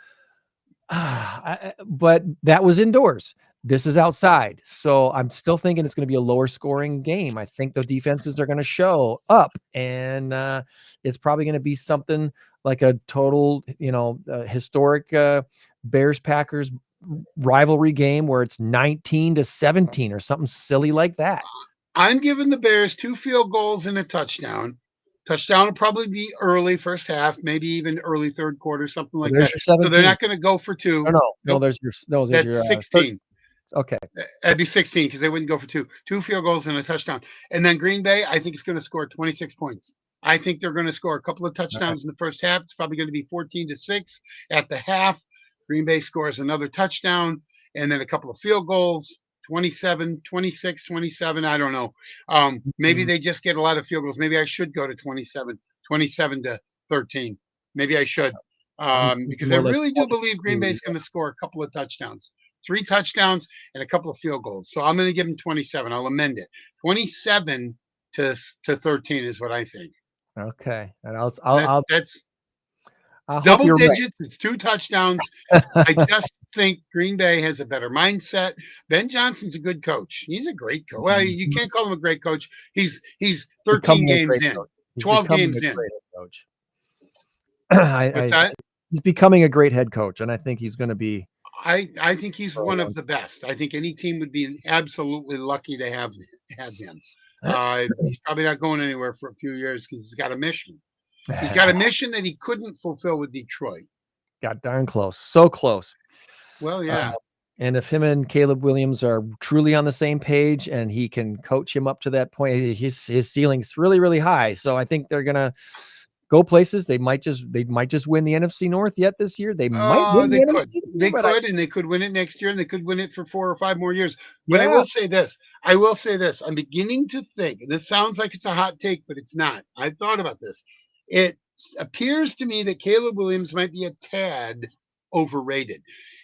but that was indoors. This is outside. So I'm still thinking it's going to be a lower scoring game. I think the defenses are going to show up and it's probably going to be something like a total, historic Bears Packers rivalry game where it's 19-17 or something silly like that. I'm giving the Bears 2 field goals and a touchdown. Touchdown will probably be early first half, maybe even early third quarter, something like that. So they're not going to go for 2. No, there's your 16. Okay. That'd be 16 because they wouldn't go for 2. 2 field goals and a touchdown. And then Green Bay, I think, is going to score 26 points. I think they're going to score a couple of touchdowns in the first half. It's probably going to be 14-6 at the half. Green Bay scores another touchdown and then a couple of field goals. 27, 26, 27. I don't know. Maybe they just get a lot of field goals. Maybe I should go to 27-13. Maybe I should. Because I really do believe Green Bay is going to score a couple of touchdowns, 3 touchdowns and a couple of field goals. So I'm going to give them 27. I'll amend it. 27-13 is what I think. Okay. And that's double digits. Right. It's 2 touchdowns. I just think Green Bay has a better mindset. Ben Johnson's a good coach. He's a great coach. Well, you can't call him a great coach. He's 13 games in, 12 games in. Coach. That? He's becoming a great head coach, and I think he's going to be. I think he's one of the best. I think any team would be absolutely lucky to have him. He's probably not going anywhere for a few years because he's got a mission. He's got a mission that he couldn't fulfill with Detroit. Got darn close. So close. Well, yeah. And if him and Caleb Williams are truly on the same page and he can coach him up to that point, his ceiling's really, really high. So I think they're going to go places. They might just win the NFC North yet this year. They might win the NFC. They could, and they could win it next year, and they could win it for 4 or 5 more years. But I will say this. I'm beginning to think, and this sounds like it's a hot take, but it's not. I've thought about this. It appears to me that Caleb Williams might be a tad overrated.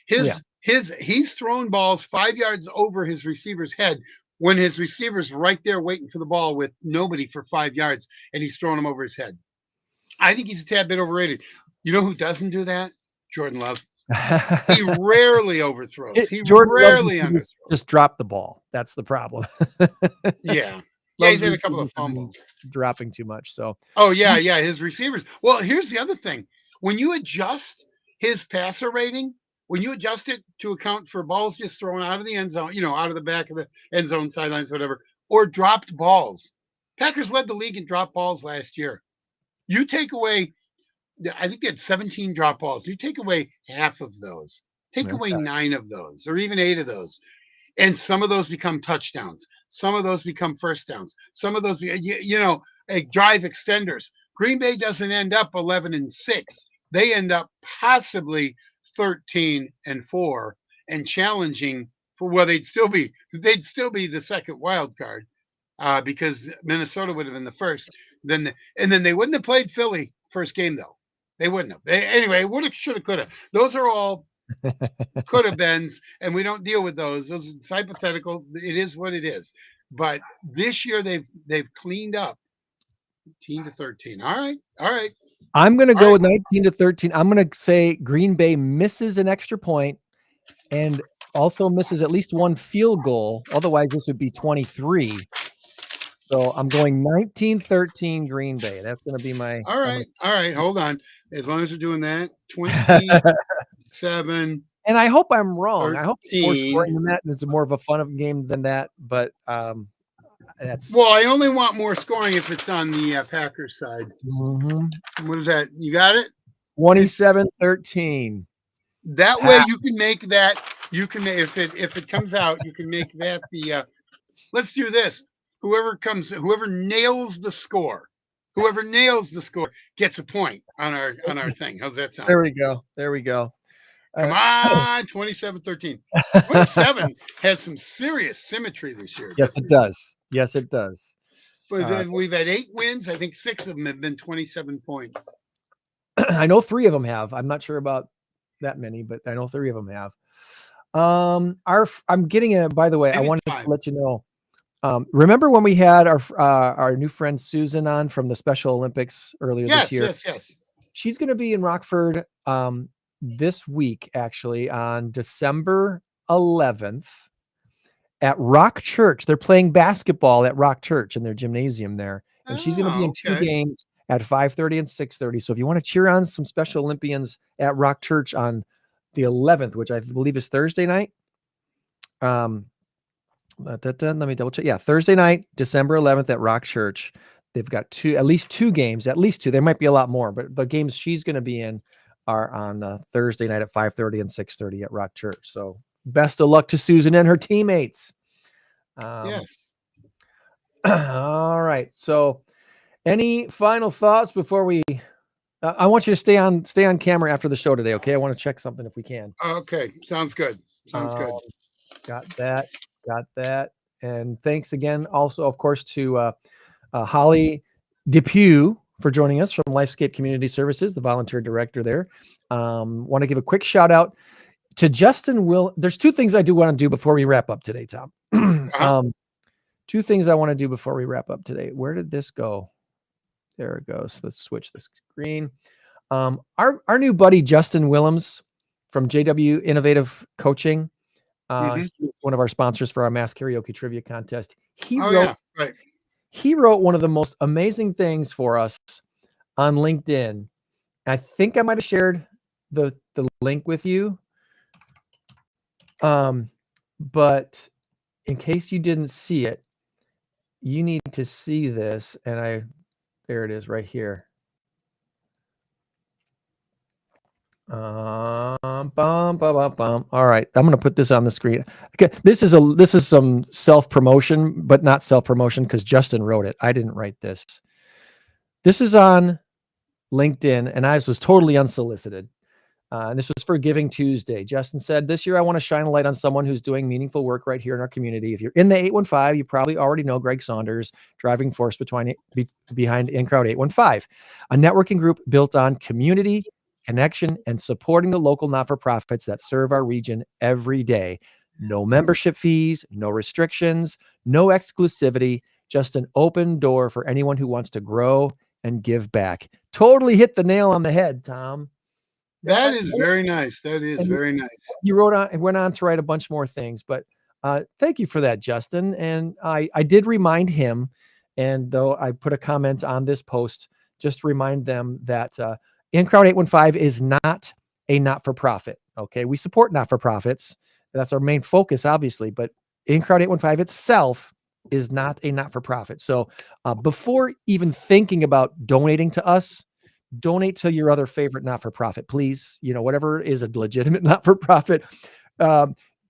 He's thrown balls 5 yards over his receiver's head when his receiver's right there waiting for the ball with nobody for 5 yards, and he's throwing them over his head. I think he's a tad bit overrated. You know who doesn't do that? Jordan Love. He rarely overthrows. Jordan rarely just drop the ball. That's the problem. Yeah. Yeah, he's had a couple of fumbles. Dropping too much. So. Oh, yeah. His receivers. Well, here's the other thing. When you adjust his passer rating, when you adjust it to account for balls just thrown out of the end zone, out of the back of the end zone, sidelines, whatever, or dropped balls. Packers led the league in drop balls last year. You take away, I think they had 17 drop balls. You take away half of those. Take away 9 of those, or even 8 of those. And some of those become touchdowns. Some of those become first downs. Some of those, drive extenders. Green Bay doesn't end up 11-6. They end up possibly 13-4 and challenging for they'd still be the second wild card because Minnesota would have been the first. Then they wouldn't have played Philly first game though. They wouldn't have. Anyway, woulda, shoulda, coulda. Those are all could have beens, and we don't deal with those. It's hypothetical. It is what it is. But this year they've cleaned up 19-13. All right. I'm going to go with 19-13. I'm going to say Green Bay misses an extra point and also misses at least one field goal. Otherwise, this would be 23. So I'm going 1913 Green Bay. That's going to be my. All I'm right. All right. Hold on. As long as you're doing that, gonna- 27, and I hope I'm wrong. I hope it's more 13. scoring than that, and it's more of a fun of game than that. But that's. Well, I only want more scoring if it's on the Packers side. Mhm. What is that? You got it? 27-13. That way you can make that. You can make if it comes out, you can make that the. Let's do this. Whoever nails the score, gets a point on our thing. How's that sound? There we go. There we go. Come on, 27-13. 27 has some serious symmetry this year. Yes, it does. Yes, it does. But we've had 8 wins. I think 6 of them have been 27 points. I know 3 of them have. I'm not sure about that many, but I know 3 of them have. I'm getting a. By the way, I Maybe wanted 5. to let you know. Remember when we had our new friend Susan on from the Special Olympics earlier this year? Yes. She's going to be in Rockford this week, actually, on December 11th at Rock Church. They're playing basketball at Rock Church in their gymnasium there, and she's going to be in 2 games at 5:30 and 6:30. So if you want to cheer on some Special Olympians at Rock Church on the 11th, which I believe is Thursday night. Let me double check. Yeah, Thursday night, December 11th at Rock Church. They've got at least two games, at least 2. There might be a lot more, but the games she's going to be in are on Thursday night at 5:30 and 6:30 at Rock Church. So best of luck to Susan and her teammates. Yes. All right. So any final thoughts before we, I want you to stay on camera after the show today. Okay. I want to check something if we can. Okay. Sounds good. Got that. And thanks again. Also, of course, to Holly DePuy for joining us from Lifescape Community Services, the volunteer director there. Want to give a quick shout out to Justin Will. There's 2 things I do want to do before we wrap up today, Tom. 2 things I want to do before we wrap up today. Where did this go? There it goes. Let's switch the screen. Our new buddy, Justin Willems from JW Innovative Coaching. He's one of our sponsors for our Mass Karaoke Trivia Contest. He wrote one of the most amazing things for us on LinkedIn. I think I might have shared the link with you. But in case you didn't see it, you need to see this. And there it is right here. All right, I'm going to put this on the screen. Okay, this is some self-promotion, but not self-promotion because Justin wrote it. I didn't write this. This is on LinkedIn, and I was totally unsolicited. And this was for Giving Tuesday. Justin said, "This year I want to shine a light on someone who's doing meaningful work right here in our community. If you're in the 815, you probably already know Greg Saunders, driving force behind In Crowd 815, a networking group built on community, connection, and supporting the local not-for-profits that serve our region every day. No membership fees, no restrictions, no exclusivity, just an open door for anyone who wants to grow and give back." Totally hit the nail on the head, Tom. That is very nice. That is very nice. You went on to write a bunch more things, but thank you for that, Justin. And I did remind him, and though I put a comment on this post, just remind them that In Crowd 815 is not a not-for-profit. Okay, we support not-for-profits. That's our main focus, obviously. But In Crowd 815 itself is not a not-for-profit. So before even thinking about donating to us, donate to your other favorite not-for-profit, please. Whatever is a legitimate not-for-profit.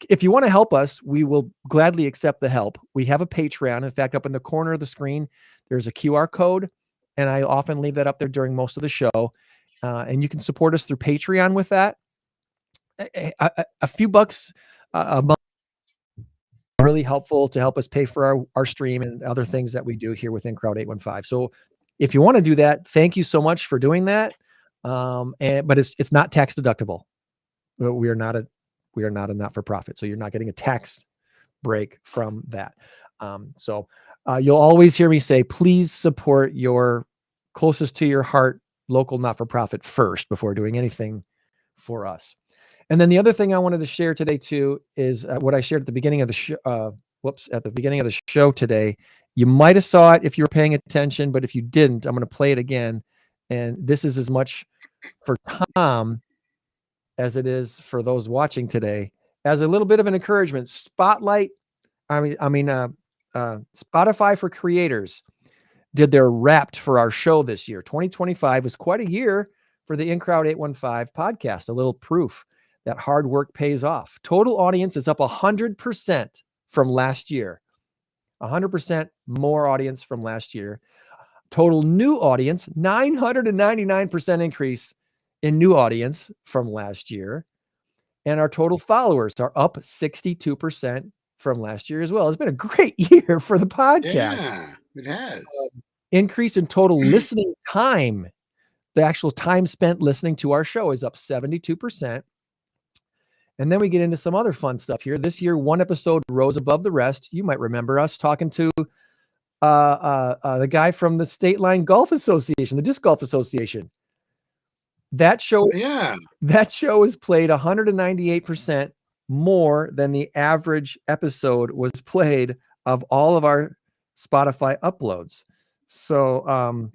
If you want to help us, we will gladly accept the help. We have a Patreon. In fact, up in the corner of the screen, there's a QR code, and I often leave that up there during most of the show. And you can support us through Patreon with that. A few bucks a month really helpful to help us pay for our stream and other things that we do here within Crowd 815. So if you want to do that, thank you so much for doing that. But it's not tax deductible. We are not a not-for-profit. So you're not getting a tax break from that. So you'll always hear me say, please support your closest to your heart local not-for-profit first before doing anything for us. And then the other thing I wanted to share today too is what I shared at the beginning of the at the beginning of the show today. You might have saw it if you were paying attention, but if you didn't, I'm going to play it again. And this is as much for Tom as it is for those watching today, as a little bit of an encouragement. Spotify for Creators did their Wrapped for our show this year. 2025 was quite a year for the In Crowd 815 podcast. A little proof that hard work pays off. Total audience is up 100% from last year. 100% more audience from last year. Total new audience, 999% increase in new audience from last year. And our total followers are up 62% from last year as well. It's been a great year for the podcast. Yeah, it has. Increase in total listening time. The actual time spent listening to our show is up 72%. And then we get into some other fun stuff here. This year, one episode rose above the rest. You might remember us talking to the guy from the State Line Golf Association, the Disc Golf Association. That show is played 198% more than the average episode was played of all of our Spotify uploads. So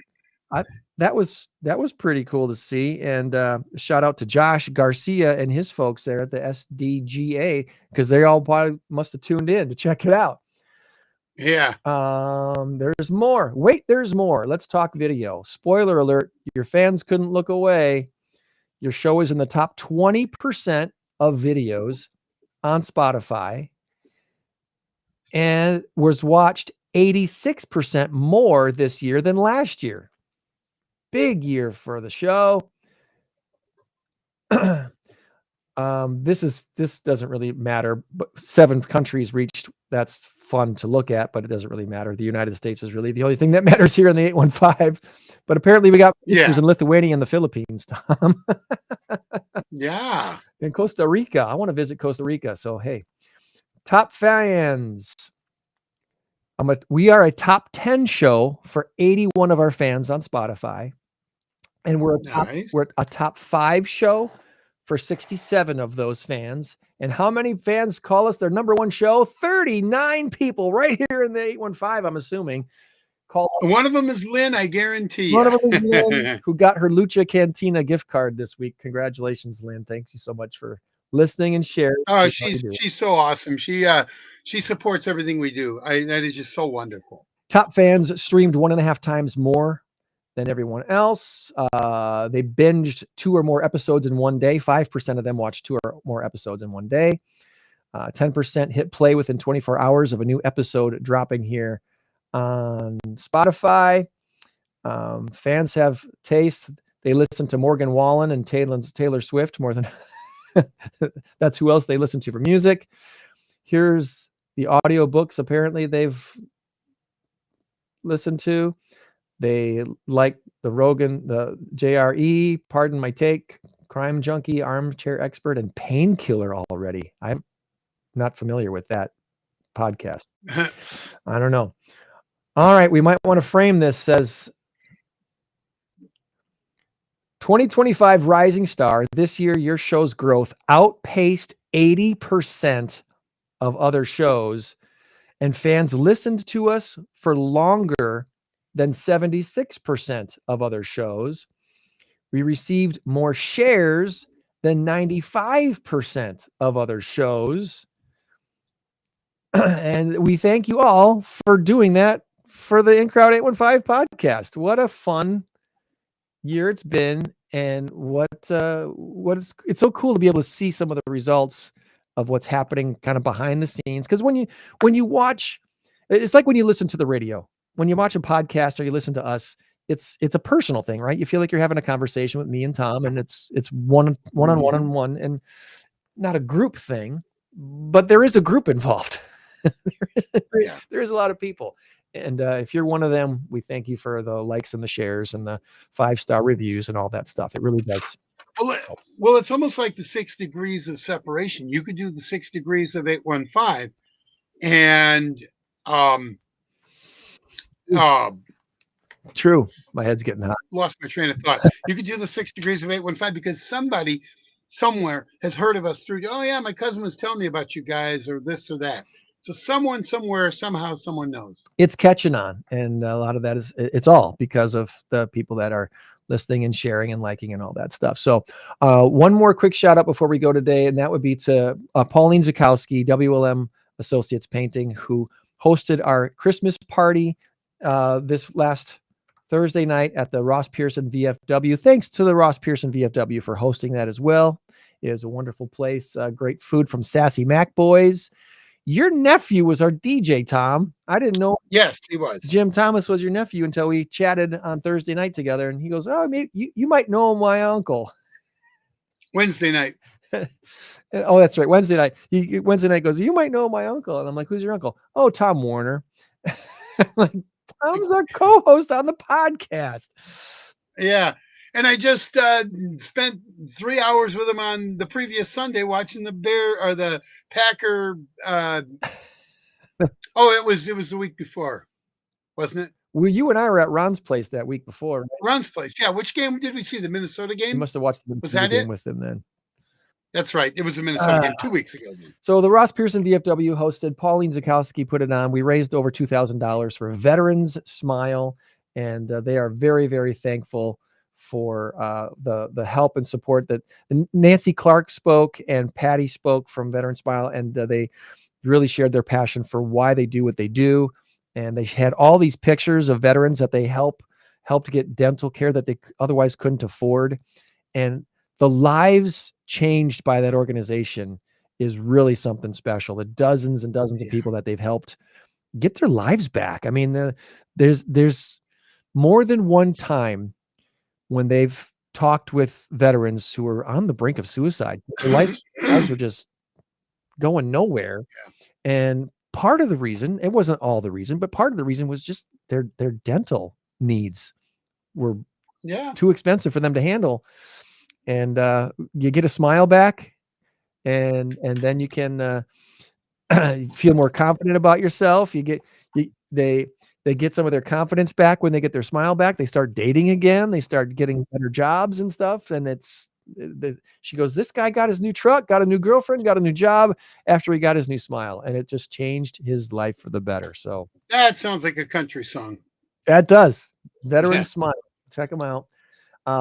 that was pretty cool to see. And shout out to Josh Garcia and his folks there at the SDGA, because they all probably must have tuned in to check it out. Yeah. There's more. Wait, there's more. Let's talk video. Spoiler alert, your fans couldn't look away. Your show is in the top 20% of videos on Spotify and was watched 86% more this year than last year. Big year for the show. This doesn't really matter, but 7 countries reached. That's fun to look at, but it doesn't really matter. The United States is really the only thing that matters here in the 815. But apparently we got in Lithuania and the Philippines, Tom. Yeah. In Costa Rica. I want to visit Costa Rica. So, hey, top fans. We are a top 10 show for 81 of our fans on Spotify. And we're a top 5 show for 67 of those fans. And how many fans call us their number 1 show? 39 people right here in the 815, I'm assuming. One of them is Lynn, I guarantee. One of them is Lynn, who got her Lucha Cantina gift card this week. Congratulations, Lynn. Thanks you so much for listening and sharing. Oh, she's so awesome. She supports everything we do. That is just so wonderful. Top fans streamed 1.5 times more than everyone else. They binged 2 or more episodes in one day. 5% of them watched 2 or more episodes in one day. 10% hit play within 24 hours of a new episode dropping here on Spotify. Fans have taste. They listen to Morgan Wallen and Taylor Swift more than that's who else they listen to for music. Here's the audiobooks apparently they've listened to. They like the Rogan, the JRE, Pardon My Take, Crime Junkie, Armchair Expert, and Painkiller already. I'm not familiar with that podcast. I don't know. All right, we might want to frame this. Says 2025 Rising Star. This year, your show's growth outpaced 80% of other shows, and fans listened to us for longer than 76% of other shows. We received more shares than 95% of other shows. And we thank you all for doing that for the In Crowd 815 podcast. What a fun year it's been. And it's so cool to be able to see some of the results of what's happening kind of behind the scenes. Because when you watch, it's like when you listen to the radio. When you watch a podcast or you listen to us, it's a personal thing, right? You feel like you're having a conversation with me and Tom, and it's one-on-one and not a group thing, but there is a group involved. There is a lot of people. And if you're one of them, we thank you for the likes and the shares and the 5-star reviews and all that stuff. It really does. Well, it's almost like the 6 degrees of separation. You could do the 6 degrees of 815 and true. My head's getting hot. Lost my train of thought. You could do the 6 degrees of 815 because somebody somewhere has heard of us through. Oh yeah, my cousin was telling me about you guys, or this or that. So someone, somewhere, somehow, someone knows. It's catching on, and a lot of that is it's all because of the people that are listening and sharing and liking and all that stuff. So one more quick shout out before we go today, and that would be to Pauline Zukowski, WLM Associates Painting, who hosted our Christmas party this last Thursday night at the Ross Pearson VFW. Thanks to the Ross Pearson VFW for hosting that as well. It was a wonderful place. Great food from Sassy Mac Boys. Your nephew was our DJ, Tom. I didn't know. Yes, he was. Jim Thomas was your nephew until we chatted on Thursday night together. And he goes, oh, maybe you might know my uncle. Wednesday night. Oh, that's right. Wednesday night. Wednesday night goes, you might know my uncle. And I'm like, who's your uncle? Oh, Tom Warner. Like, Tom's our co-host on the podcast. Yeah. And I just spent 3 hours with him on the previous Sunday watching the Packer. It was the week before, wasn't it? Well, you and I were at Ron's place that week before. Right? Ron's place. Yeah. Which game did we see? The Minnesota game? You must have watched the Minnesota game with him then. That's right. It was a Minnesota game 2 weeks ago. Then. So the Ross Pearson VFW hosted. Pauline Zukowski put it on. We raised over $2,000 for Veterans Smile, and they are very, very thankful for the help and support that Nancy Clark spoke and Patty spoke from Veteran Smile, and they really shared their passion for why they do what they do. And they had all these pictures of veterans that they helped get dental care that they otherwise couldn't afford. And the lives changed by that organization is really something special. The dozens and dozens of people that they've helped get their lives back. I mean, there's more than one time when they've talked with veterans who are on the brink of suicide. Their lives were just going nowhere. And part of the reason, it wasn't all the reason, but part of the reason was just their dental needs were too expensive for them to handle. And you get a smile back, and then you can feel more confident about yourself. They get some of their confidence back when they get their smile back. They start dating again. They start getting better jobs and stuff. And she goes, this guy got his new truck, got a new girlfriend, got a new job after he got his new smile. And it just changed his life for the better. So that sounds like a country song. That does. Veteran Smile. Check them out.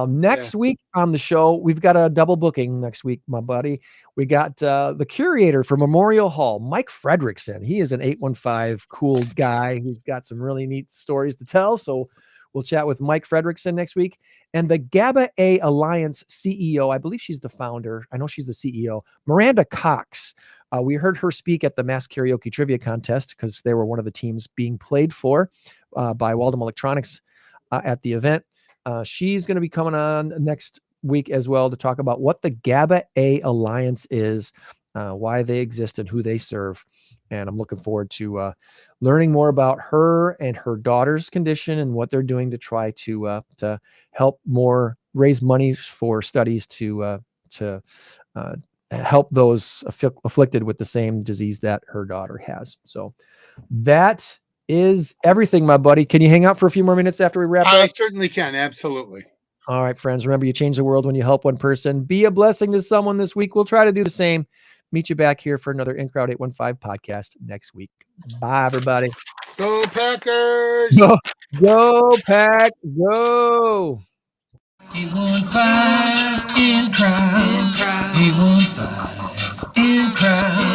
Next week on the show, we've got a double booking next week, my buddy. We got the curator for Memorial Hall, Mike Fredrickson. He is an 815 cool guy. He's got some really neat stories to tell. So we'll chat with Mike Fredrickson next week. And the GABA A Alliance CEO, I believe she's the founder. I know she's the CEO, Miranda Cox. We heard her speak at the Mass Karaoke Trivia Contest because they were one of the teams being played for by Waldom Electronics at the event. She's going to be coming on next week as well to talk about what the GABA A Alliance is, why they exist, and who they serve. And I'm looking forward to learning more about her and her daughter's condition and what they're doing to try to help raise money for studies to help those afflicted with the same disease that her daughter has. So that is everything, my buddy. Can you hang out for a few more minutes after we wrap up? I certainly can. Absolutely. All right, friends. Remember, you change the world when you help one person. Be a blessing to someone this week. We'll try to do the same. Meet you back here for another In Crowd 815 podcast next week. Bye, everybody. Go Packers. Go Pack. Go. 815 in crowd. 815 in crowd.